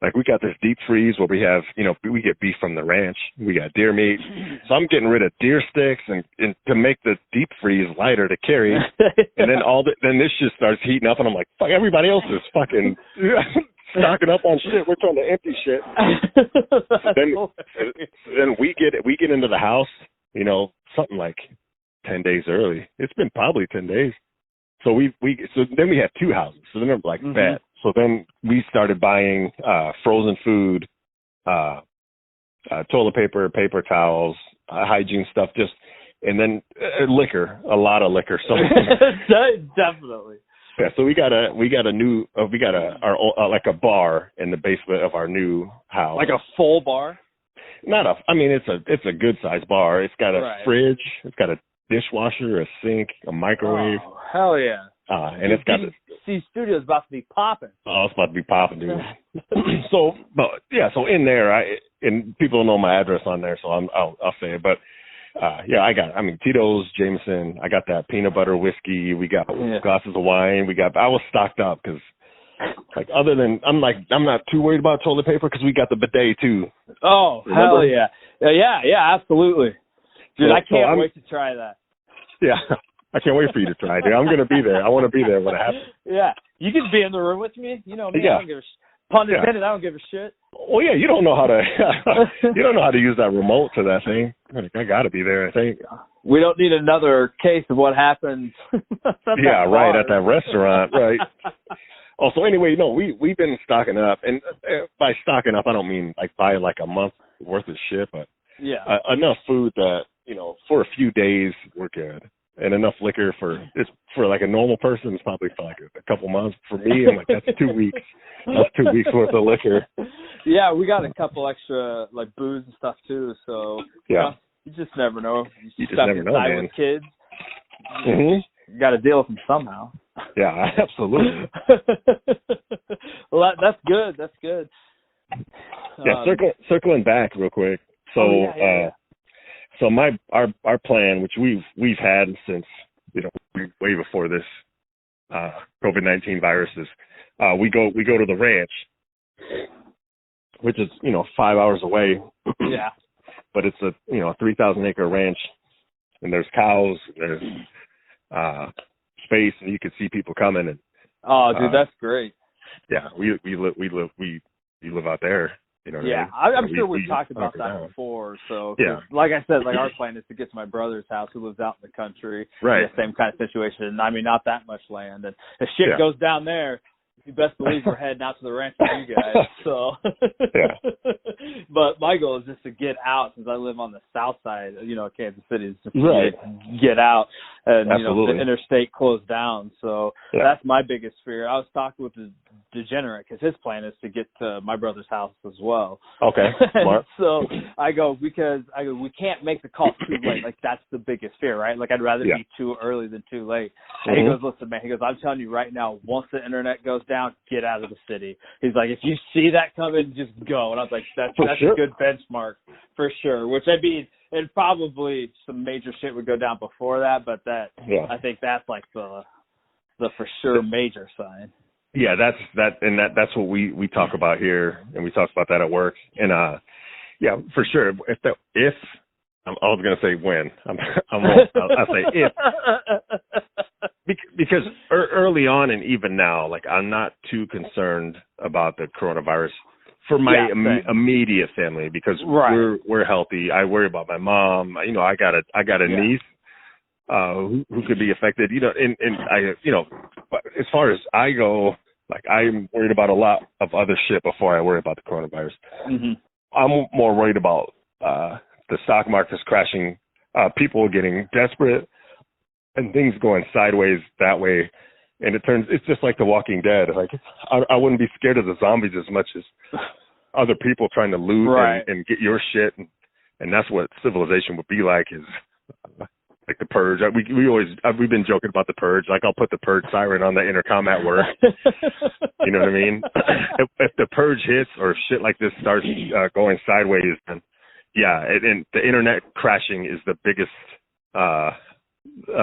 S5: Like we got this deep freeze where we have, we get beef from the ranch. We got deer meat. So I'm getting rid of deer sticks and to make the deep freeze lighter to carry. And then then this shit starts heating up and I'm like, fuck, everybody else is fucking stocking up on shit. We're trying to empty shit. Then we get into the house, something like 10 days early. It's been probably 10 days. So then we have two houses. So then they're like bad. So then we started buying frozen food, toilet paper, paper towels, hygiene stuff, and then liquor, a lot of liquor. So
S4: definitely.
S5: Yeah. So we got a bar in the basement of our new house.
S4: Like a full bar?
S5: It's a good sized bar. It's got a fridge. It's got a dishwasher, a sink, a microwave.
S4: Oh, hell yeah.
S5: And it's got
S4: Studio's about to be popping.
S5: Oh, it's about to be popping, dude. So in there, and people don't know my address on there, so I'll say it. But I got Tito's, Jameson. I got that peanut butter whiskey. We got glasses of wine. I was stocked up because, like, other than I'm not too worried about toilet paper because we got the bidet too.
S4: Oh, remember? Hell yeah, yeah, absolutely, dude. I can't wait to try that.
S5: Yeah. I can't wait for you to try it, dude. I'm going to be there. I want to be there when it happens.
S4: Yeah. You can be in the room with me. You know me. I don't give a pun intended, I don't give a shit.
S5: Well, yeah, you don't know how to use that remote to that thing. I got to be there, I think.
S4: We don't need another case of what happened. At
S5: that restaurant, right. So anyway, we've been stocking up. And by stocking up, I don't mean like buy like a month worth of shit, but enough food that, for a few days we're good. And enough liquor for like a normal person is probably for like a couple months. For me, I'm like, that's 2 weeks. That's 2 weeks worth of liquor.
S4: Yeah, we got a couple extra like booze and stuff too. So you just never know.
S5: You just never know, man.
S4: With kids, you got to deal with them somehow.
S5: Yeah, absolutely.
S4: Well, that's good. That's good.
S5: Yeah, circling back real quick. So. So our plan, which we've had since way before this COVID-19 viruses, we go to the ranch, which is 5 hours away.
S4: Yeah.
S5: But it's a 3,000 acre ranch, and there's cows, there's space, and you can see people coming. And
S4: dude, that's great.
S5: Yeah, we live out there.
S4: I'm sure we've talked about that before. So, like I said, our plan is to get to my brother's house who lives out in the country.
S5: Right.
S4: The same kind of situation. Not that much land. And if shit goes down there, you best believe we're heading out to the ranch with you guys. So, but my goal is just to get out since I live on the south side. Kansas City is just to get out, and the interstate closed down. So that's my biggest fear. I was talking with the degenerate because his plan is to get to my brother's house as well.
S5: Okay, smart.
S4: So I go we can't make the call too late. Like that's the biggest fear, right? Like I'd rather be too early than too late. And he goes, listen, man. He goes, I'm telling you right now. Once the internet goes down, get out of the city. He's like, if you see that coming, just go. And I was like, that's a good benchmark for sure. Which and probably some major shit would go down before that, but I think that's like the for sure major sign.
S5: Yeah, that's what we talk about here, and we talk about that at work. And for sure. If I was gonna say when, I'll say if, Because early on and even now, like I'm not too concerned about the coronavirus for my immediate family because we're healthy. I worry about my mom. You know, I got a niece who could be affected. You know, and I but as far as I go, like I'm worried about a lot of other shit before I worry about the coronavirus. Mm-hmm. I'm more worried about the stock market's crashing, people getting desperate, and things going sideways that way. And it's just like The Walking Dead. Like I wouldn't be scared of the zombies as much as other people trying to loot and get your shit. And that's what civilization would be like, is like the Purge. We've been joking about the Purge. Like I'll put the Purge siren on the intercom at work. You know what I mean? If the Purge hits or shit like this starts going sideways, then and the internet crashing is the biggest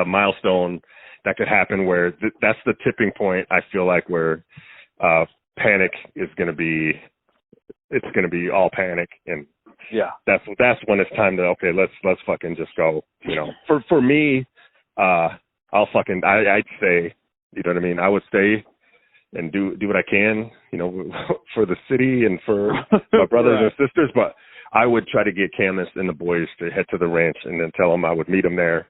S5: milestone that could happen, where that's the tipping point. I feel like where panic is going to be. It's going to be all panic, and that's when it's time to let's fucking just go. You know, for me, I'd say, you know what I mean. I would stay and do what I can, you know, for the city and for my brothers and sisters. But I would try to get Camus and the boys to head to the ranch and then tell them I would meet them there.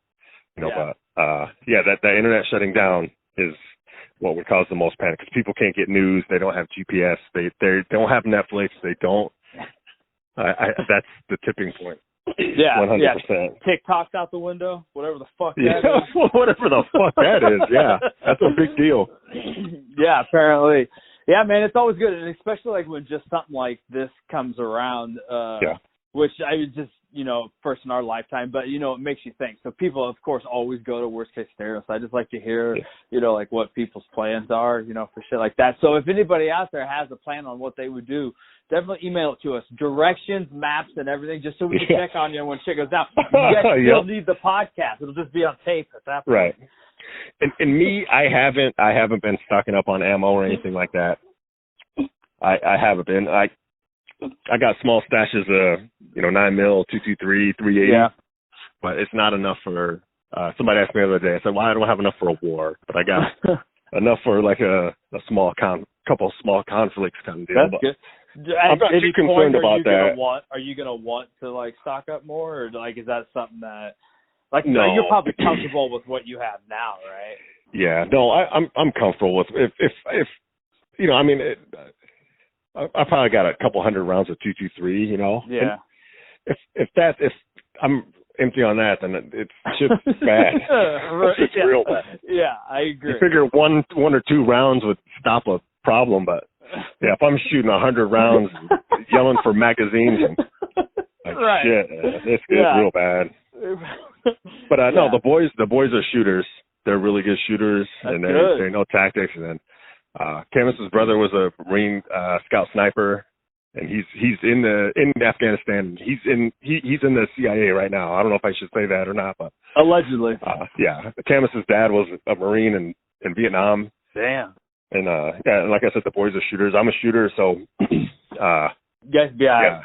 S5: You know, but that internet shutting down is what would cause the most panic, because people can't get news. They don't have GPS. They don't have Netflix. They don't. That's the tipping point. 100%.
S4: TikTok's out the window. Whatever the fuck that is.
S5: Whatever the fuck that is. Yeah, that's a big deal.
S4: Yeah, apparently. Yeah, man, it's always good, and especially like when just something like this comes around. Which I would just, you know, first in our lifetime, but, you know, it makes you think. So people, of course, always go to worst case scenario. So I just like to hear, you know, like what people's plans are, you know, for shit like that. So if anybody out there has a plan on what they would do, definitely email it to us. Directions, maps, and everything, just so we can check on you when shit goes down. You guys still need the podcast. It'll just be on tape at that point.
S5: Right. And me, I haven't been stocking up on ammo or anything like that. I haven't been. I got small stashes of, 9mm, 223, 380. Yeah. But it's not enough for, somebody asked me the other day, I said, well, I don't have enough for a war, but I got enough for like a small couple small conflicts kind of deal.
S4: That's good.
S5: I'm not too concerned about that.
S4: Are you going to want to like stock up more, or like, is that something that, like, no, you're probably comfortable with what you have now, right?
S5: Yeah, no, I'm comfortable with, if I probably got a couple hundred rounds of 223,
S4: Yeah.
S5: And if I'm empty on that, then it's just bad. It's real bad.
S4: Yeah, I agree.
S5: You figure one or two rounds would stop a problem, but yeah, if I'm shooting 100 rounds, yelling for magazines, and like shit, it's real bad. But no, the boys are shooters. They're really good shooters, and they know tactics. And then Camus's brother was a Marine scout sniper, and he's in Afghanistan. He's in the CIA right now. I don't know if I should say that or not, but
S4: allegedly.
S5: Camus's dad was a Marine in Vietnam.
S4: Damn.
S5: And like I said, the boys are shooters. I'm a shooter, so
S4: you guys be all right.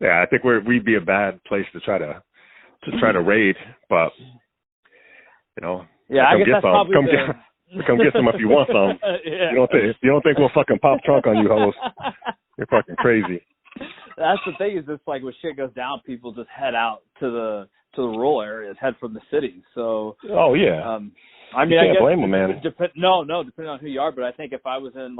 S5: Yeah, I think we'd be a bad place to try to raid, but
S4: I guess that's probably
S5: come get some if you want some. Yeah. You don't think we'll fucking pop trunk on you hoes? You're fucking crazy.
S4: That's the thing, is it's like when shit goes down, people just head out to the rural areas, head from the cities. So I mean,
S5: can't blame them, man.
S4: Depending on who you are. But I think if I was in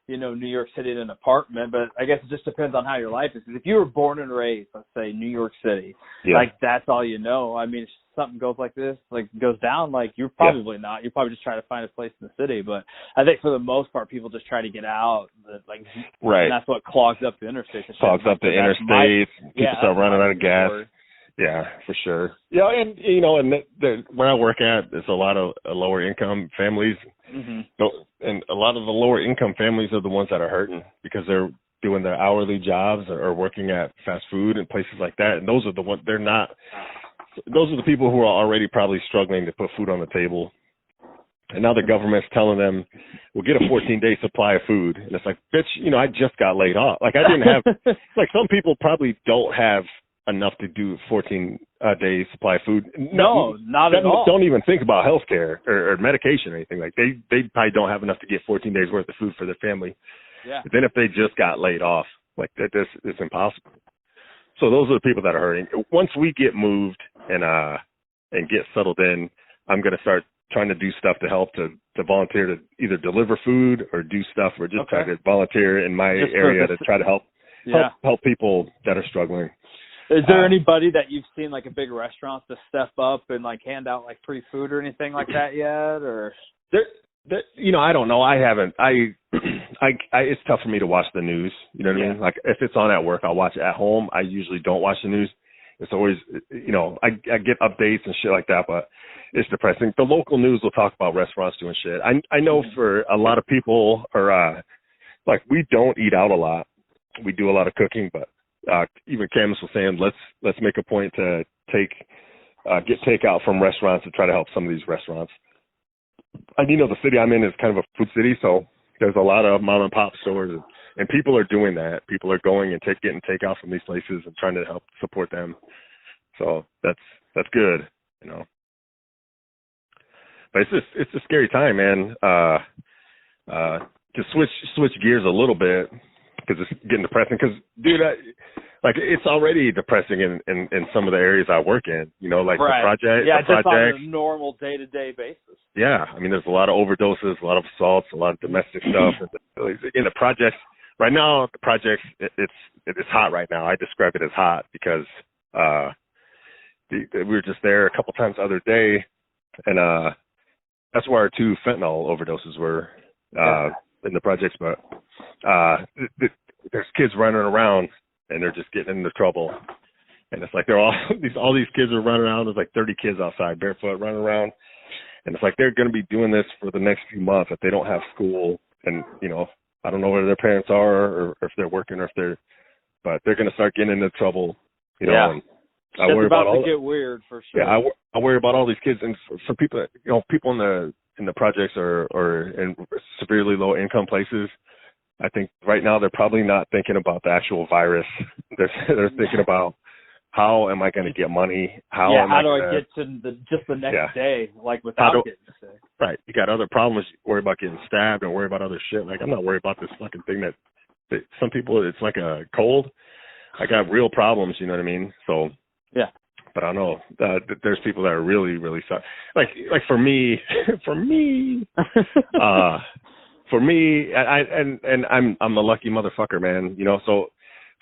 S4: New York City in an apartment, but I guess it just depends on how your life is. If you were born and raised, let's say New York City, like that's all you know. I mean, if something goes like this, like goes down, like you're probably not. You're probably just trying to find a place in the city. But I think for the most part, people just try to get out. And that's what clogs up the interstates.
S5: Clogs up the interstates. People start running out of gas. Yeah, for sure. Yeah, and where I work at, there's a lot of lower income families. Mm-hmm. And a lot of the lower income families are the ones that are hurting because they're doing their hourly jobs or working at fast food and places like that. And those are the ones, those are the people who are already probably struggling to put food on the table. And now the government's telling them, we'll get a 14-day supply of food. And it's like, bitch, I just got laid off. Like I didn't have, like some people probably don't have enough to do 14-day supply of food.
S4: No, not at all.
S5: Don't even think about healthcare or medication or anything. Like they probably don't have enough to get 14 days worth of food for their family.
S4: Yeah.
S5: But then if they just got laid off, like that, it's impossible. So those are the people that are hurting. Once we get moved and get settled in, I'm going to start trying to do stuff to help to volunteer to either deliver food or do stuff or just try to volunteer in my area to try to help people that are struggling.
S4: Is there anybody that you've seen, like a big restaurant, to step up and like hand out like free food or anything like that yet? Or
S5: I don't know. I haven't. It's tough for me to watch the news. You know what I mean? Like if it's on at work, I'll watch it at home. I usually don't watch the news. It's always, I get updates and shit like that, but it's depressing. The local news will talk about restaurants doing shit. I know for a lot of people, or like we don't eat out a lot. We do a lot of cooking, but even Camus was saying, let's make a point to get takeout from restaurants to try to help some of these restaurants. And the city I'm in is kind of a food city, so there's a lot of mom and pop stores, and people are doing that. People are going and getting takeout from these places and trying to help support them. So that's good, But it's a scary time, man. To switch gears a little bit, because it's getting depressing. Because, dude, it's already depressing in some of the areas I work in. Like the project.
S4: Yeah,
S5: the
S4: just on a normal day-to-day basis.
S5: Yeah, I mean, there's a lot of overdoses, a lot of assaults, a lot of domestic stuff. In the projects right now, it's hot right now. I describe it as hot because we were just there a couple times the other day, and that's where our 2 fentanyl overdoses were in the projects. But there's kids running around, and they're just getting into trouble. And it's like all these kids are running around. There's like 30 kids outside barefoot running around. And it's like they're going to be doing this for the next few months if they don't have school. And, I don't know whether their parents are or if they're working but they're going to start getting into trouble,
S4: Yeah.
S5: And I worry about
S4: to get weird for sure.
S5: Yeah, I worry about all these kids, and for people, people in the projects or in severely low income places. I think right now they're probably not thinking about the actual virus. They're thinking about how am I going to get money? How do
S4: I get to the next day, like without getting sick?
S5: Right. You got other problems. You worry about getting stabbed and worry about other shit. Like I'm not worried about this fucking thing that some people, it's like a cold. I got real problems, you know what I mean? So
S4: yeah.
S5: But I know there's people that are really, really sorry. Like for me, I'm a lucky motherfucker, man. So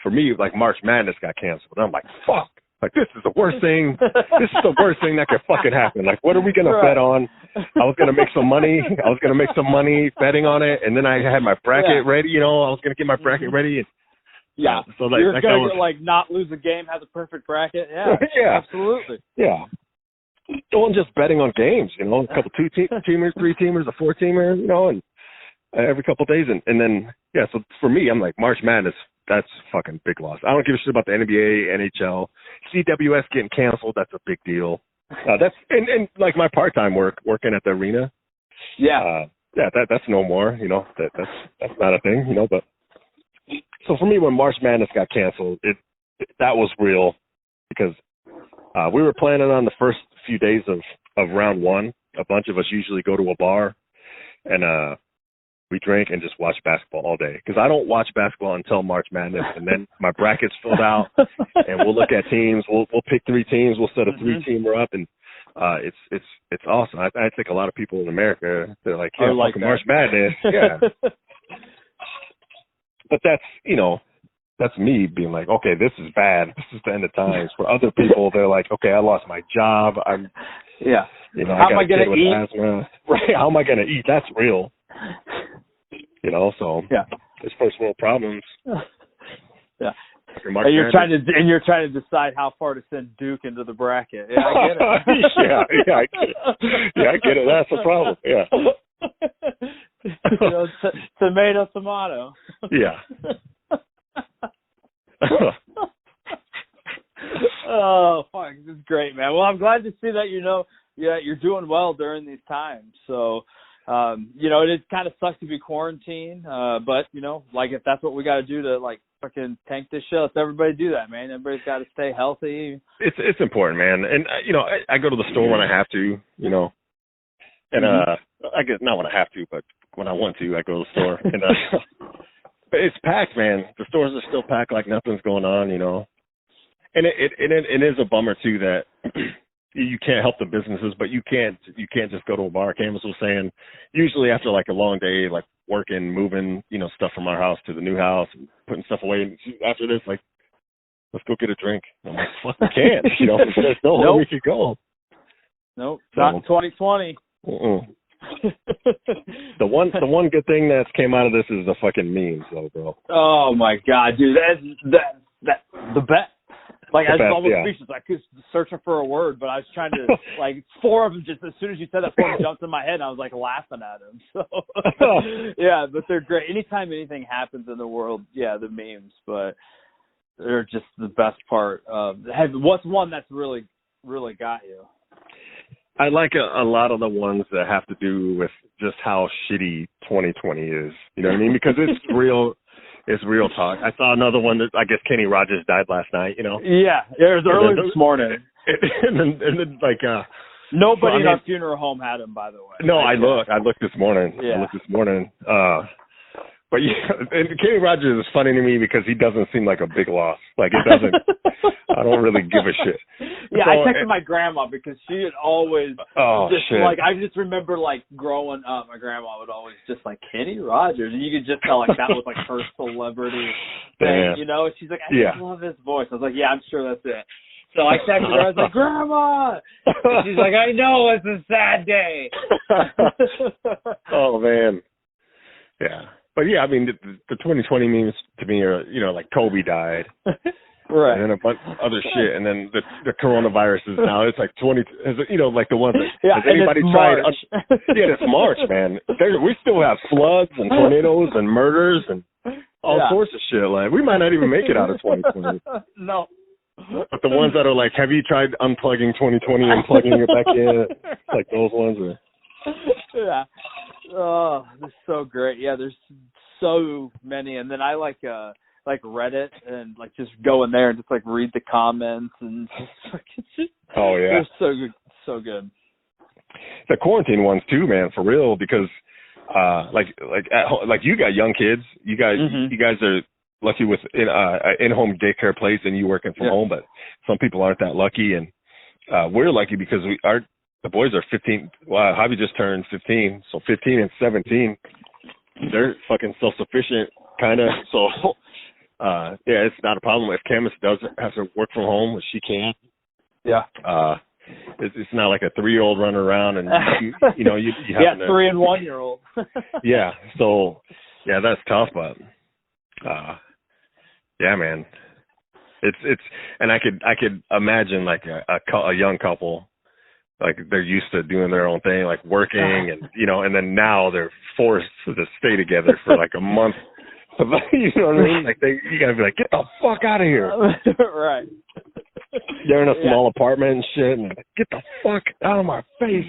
S5: for me, like March Madness got canceled. I'm like, fuck. Like this is the worst thing. This is the worst thing that could fucking happen. Like, what are we gonna bet on? I was gonna make some money. Betting on it, and then I had my bracket ready. I was gonna get my bracket ready. And, so like,
S4: you're gonna not lose a game, has a perfect bracket. Yeah,
S5: yeah,
S4: absolutely.
S5: Yeah, don't just betting on games. A couple 2-teamers, 3-teamers, a 4-teamer. And every couple of days, and then So for me, I'm like March Madness. That's fucking big loss. I don't give a shit about the NBA, NHL, CWS getting canceled. That's a big deal. That's and like my part-time working at the arena.
S4: Yeah.
S5: That's no more. That's not a thing. But. So for me, when March Madness got canceled, that was real because we were planning on the first few days of round 1. A bunch of us usually go to a bar and we drink and just watch basketball all day because I don't watch basketball until March Madness, and then my bracket's filled out and we'll look at teams. We'll pick 3 teams. We'll set a 3-teamer up, and it's awesome. I think a lot of people in America, they're like, yeah, like March Madness, yeah. But that's me being like, okay, this is bad. This is the end of times. For other people, they're like, okay, I lost my job.
S4: How
S5: am I going to eat? Asthma. Right? How am I going to eat? That's real. So it's first world problems.
S4: Yeah. And you're trying to decide how far to send Duke into the bracket. Yeah, I get it.
S5: I get it. Yeah, I get it. That's the problem. Yeah.
S4: Tomato.
S5: Yeah.
S4: Oh, fuck. This is great, man. Well, I'm glad to see that you're doing well during these times. So, It kind of sucks to be quarantined, but like if that's what we got to do to like fucking tank this show, let's everybody do that, man. Everybody's got to stay healthy.
S5: It's important, man. And I go to the store when I have to, and I guess not when I have to, but when I want to, I go to the store. And but it's packed, man. The stores are still packed like nothing's going on, And it is a bummer too that you can't help the businesses, but you can't just go to a bar. Canvas was saying usually after like a long day, like working, moving, stuff from our house to the new house, and putting stuff away. And after this, like, let's go get a drink. I'm like, fuck, we can't. There's no way we could go.
S4: Nope, not in 2020.
S5: The one good thing that's came out of this is the fucking memes, though, bro.
S4: Oh my god, dude, that's the best. Like I was almost speechless. I was searching for a word, but I was trying to like four of them. Just as soon as you said that, four of them jumped in my head, and I was like laughing at them. So yeah, but they're great. Anytime anything happens in the world, the memes, but they're just the best part. What's one that's really got you?
S5: I like a lot of the ones that have to do with just how shitty 2020 is. You know what I mean? Because it's real. It's real talk. I saw another one that I guess Kenny Rogers died last night.
S4: Yeah, it was early this morning.
S5: And then like
S4: nobody in our funeral home had him, by the way.
S5: No, I looked this morning.
S4: Yeah.
S5: But and Kenny Rogers is funny to me because he doesn't seem like a big loss. Like it doesn't. I don't really give a shit.
S4: Yeah, so, I texted my grandma because she had always
S5: shit.
S4: Like I just remember like growing up, my grandma would always just like Kenny Rogers, and you could just tell like that was like her celebrity thing, And she's like, I just love his voice. I was like, yeah, I'm sure that's it. So I texted her. I was like, Grandma. And she's like, I know it's a sad day.
S5: Oh man, yeah. But yeah, I mean, the 2020 memes to me are, like Kobe died.
S4: Right.
S5: And then a bunch of other shit. And then the coronavirus is now, it's like 20, like the one that, has anybody tried? It's March, man. We still have floods and tornadoes and murders and all sorts of shit. Like, we might not even make it out of 2020.
S4: No.
S5: But the ones that are like, have you tried unplugging 2020 and plugging it back in? Like those ones are.
S4: Yeah. Oh, they're so great. Yeah, there's so many. And then I like Reddit and like just go in there and just like read the comments and
S5: oh yeah,
S4: they're so good, so good.
S5: The quarantine ones too, man, for real, because like you got young kids, you guys are lucky with in-home daycare place and you working from home, but some people aren't that lucky, and we're lucky because the boys are 15. Well, Javi just turned 15, so 15 and 17, they're fucking self-sufficient, kind of. So, it's not a problem. If Camus does have to work from home, which she can, it's not like a 3-year-old running around and you have
S4: 3 and 1-year-old.
S5: Yeah, so that's tough, but man, it's and I could imagine like a young couple. Like they're used to doing their own thing, like working, and and then now they're forced to stay together for like a month. You know what I mean? Like you gotta be like, get the fuck out of here.
S4: Right.
S5: They're in a small apartment and shit, and get the fuck out of my face.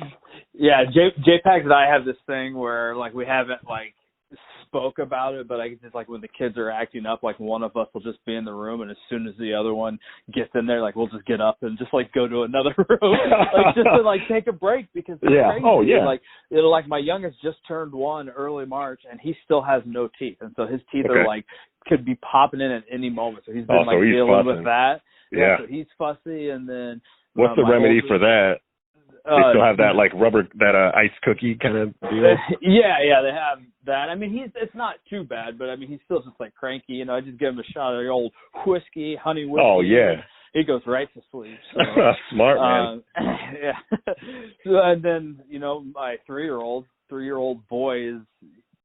S4: Yeah, JPEG and I have this thing where like we haven't like spoke about it, but I just like when the kids are acting up, like one of us will just be in the room, and as soon as the other one gets in there, like we'll just get up and just like go to another room, like just to like take a break because they're crazy.
S5: Oh yeah.
S4: Like my youngest just turned 1 early March, and he still has no teeth, and so his teeth are like could be popping in at any moment. So he's been dealing with that.
S5: Yeah.
S4: So he's fussy, and then
S5: what's the remedy for that? They still have that like rubber, that ice cookie kind of deal?
S4: Yeah, they have that. I mean, it's not too bad, but I mean, he's still just like cranky. I just give him a shot of the old honey whiskey.
S5: Oh, yeah.
S4: He goes right to sleep. So,
S5: smart, man.
S4: Yeah. And then, my 3-year-old boy is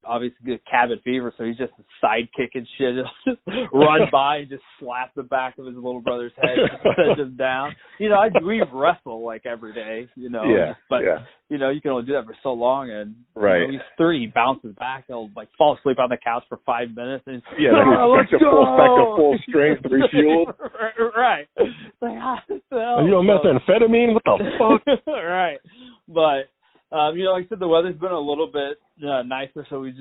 S4: obviously get cabin fever, so he's just sidekicking shit. He'll just run by and just slap the back of his little brother's head and set him down. We wrestle like every day, but you can only do that for so long, and he's 3, he bounces back, he'll like fall asleep on the couch for 5 minutes, and
S5: back to full strength, refueled.
S4: Right. It's like,
S5: methamphetamine? What the fuck?
S4: Right. But Like I said, the weather's been a little bit nicer, so we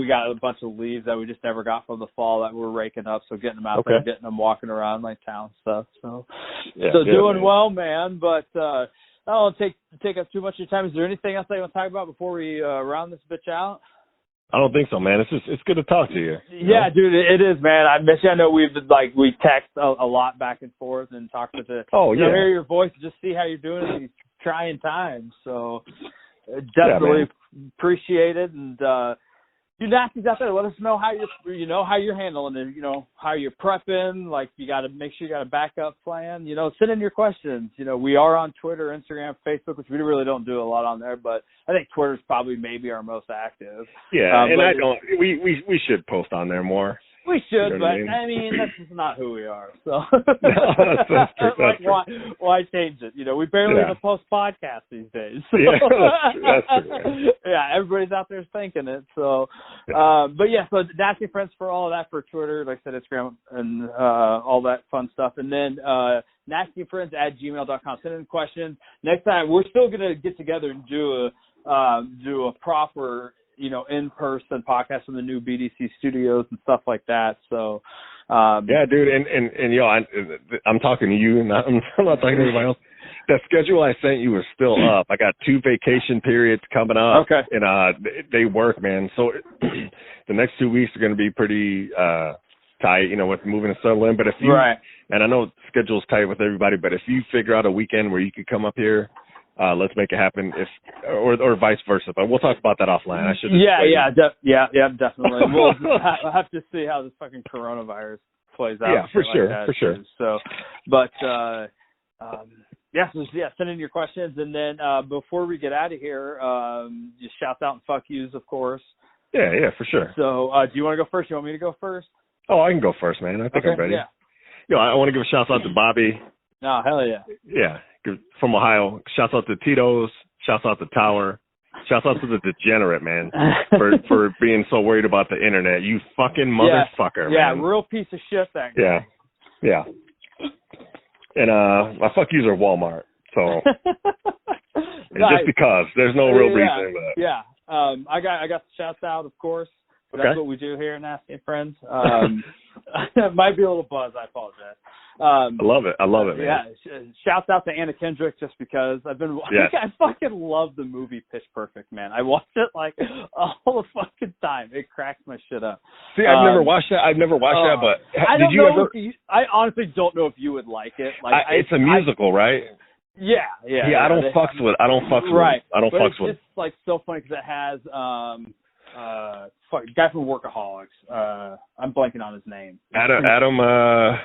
S4: got a bunch of leaves that we just never got from the fall that we're raking up. So getting them out there, getting them walking around like town stuff. So doing well, man. But I don't want to take up too much of your time. Is there anything else that you want to talk about before we round this bitch out?
S5: I don't think so, man. It's good to talk to you.
S4: Yeah, dude, it is, man. I miss you. I know we text a lot back and forth and talk with it. Hear your voice, just see how you're doing in these trying times. So definitely appreciate it. And you nasties out there, let us know how you're handling it. How you're prepping. Like, you got to make sure you got a backup plan. Send in your questions. We are on Twitter, Instagram, Facebook, which we really don't do a lot on there, but I think Twitter's probably maybe our most active.
S5: Yeah, and we should post on there more.
S4: We should, but I mean, that's just not who we are. So,
S5: that's true.
S4: Why change it? We barely even post podcasts these days. So.
S5: Yeah, that's true.
S4: Yeah, everybody's out there thinking it. So, so Nasty Friends for all of that for Twitter, like I said, Instagram, and all that fun stuff. And then nastyfriends@gmail.com. Send in questions. Next time, we're still gonna get together and do a proper, in-person podcast from the new BDC studios and stuff like that. So,
S5: yeah, dude, and I'm talking to you, and I'm not talking to anybody else. That schedule I sent you is still up. I got 2 vacation periods coming up.
S4: Okay.
S5: And they work, man. So the next 2 weeks are going to be pretty tight, with moving and settling. But if you, and I know schedule's tight with everybody, but if you figure out a weekend where you could come up here, let's make it happen. Or vice versa. But we'll talk about that offline.
S4: Definitely. We'll have to see how this fucking coronavirus plays out.
S5: Yeah, for sure.
S4: So, but send in your questions, and then before we get out of here, just shout out and fuck yous, of course.
S5: Yeah, for sure.
S4: So, do you want to go first? You want me to go first?
S5: Oh, I can go first, man. I think I'm ready.
S4: Yeah.
S5: I want to give a shout out to Bobby.
S4: Oh, hell yeah.
S5: Yeah, from Ohio. Shouts out to Tito's. Shouts out to Tower. Shouts out to the degenerate, man, for being so worried about the internet. You fucking motherfucker, man.
S4: Real piece of shit, that guy.
S5: Yeah. And my fuck yous are Walmart. So just because there's no real reason. But.
S4: Yeah. I got the shouts out, of course. That's what we do here in Nasty and Friends. It might be a little buzz. I apologize.
S5: I love it, man.
S4: Yeah. Shouts out to Anna Kendrick, just because I fucking love the movie Pitch Perfect, man. I watch it all the fucking time. It cracks my shit up.
S5: See, I've never watched that. But did you ever?
S4: I honestly don't know if you would like it.
S5: It's a musical, right?
S4: Yeah.
S5: I don't fucks with.
S4: Right.
S5: I don't fucks with.
S4: It's so funny because it has guy from Workaholics. I'm blanking on his name.
S5: Adam.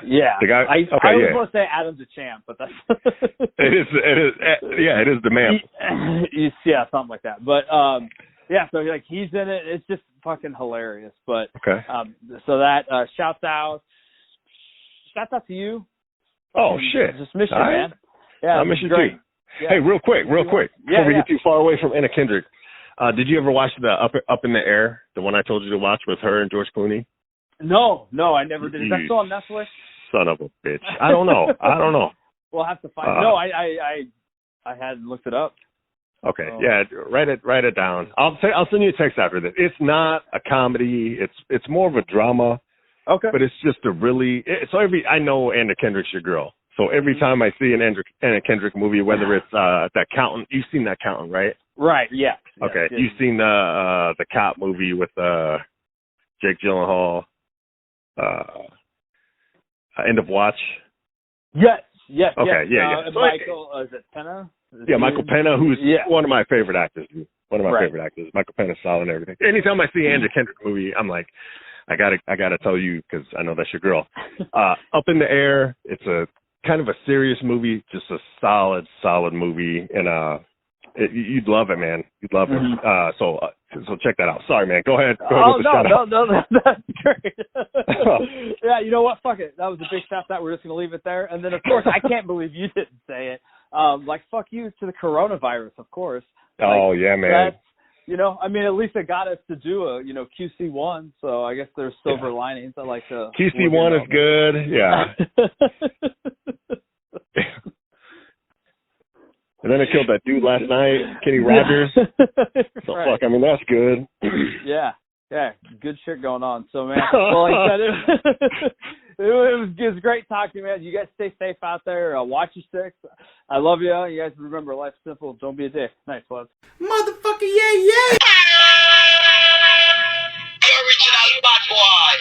S4: Yeah.
S5: The guy.
S4: I was going to say Adam's a champ, but that's.
S5: It is. Yeah, it is the man.
S4: Yeah, something like that. But so he's in it. It's just fucking hilarious. But so that shouts out to you.
S5: Oh shit!
S4: Just miss you, man. Yeah,
S5: I miss you
S4: great.
S5: too. Yeah. Hey, real quick, before we get too far away from Anna Kendrick. Did you ever watch the Up in the Air, the one I told you to watch with her and George Clooney?
S4: No, I never did. Is that still on Netflix?
S5: Son of a bitch. I don't know.
S4: We'll have to find. No, I hadn't looked it up.
S5: Okay, write it down. I'll send you a text after this. It's not a comedy. It's more of a drama.
S4: Okay.
S5: But it's just I know Anna Kendrick's your girl. So every time I see an Anna Kendrick movie, whether it's that Accountant, you've seen that Accountant, right?
S4: Right. Yeah.
S5: Okay. Yes. You've seen the cop movie with Jake Gyllenhaal, End of Watch.
S4: Yes.
S5: Okay. Yeah.
S4: Michael, is it Pena?
S5: Michael Pena, who's one of my favorite actors. Favorite actors. Michael Pena's solid and everything. Anytime I see an Anna Kendrick movie, I'm like, I gotta tell you because I know that's your girl. Up in the Air. It's a kind of a serious movie, just a solid movie, and you'd love it, man. You'd love it. So check that out. Sorry, man. Go ahead.
S4: No, that's great. Yeah, you know what? Fuck it. That was a big shout out. We're just gonna leave it there. And then, of course, I can't believe you didn't say it. Fuck you to the coronavirus, of course.
S5: Oh yeah, man.
S4: At least it got us to do a, QC1. So I guess there's silver linings. I like to.
S5: QC1 is good. Yeah. And then they killed that dude last night, Kenny Rogers. So
S4: right.
S5: fuck, I mean, that's good.
S4: Yeah, good shit going on. So, man, well, like I said, it was great talking to you, man. You guys stay safe out there. Watch your six. I love you. You guys remember, life's simple. Don't be a dick. Nice, love.
S6: Motherfucker, yeah.
S7: Original bad boy.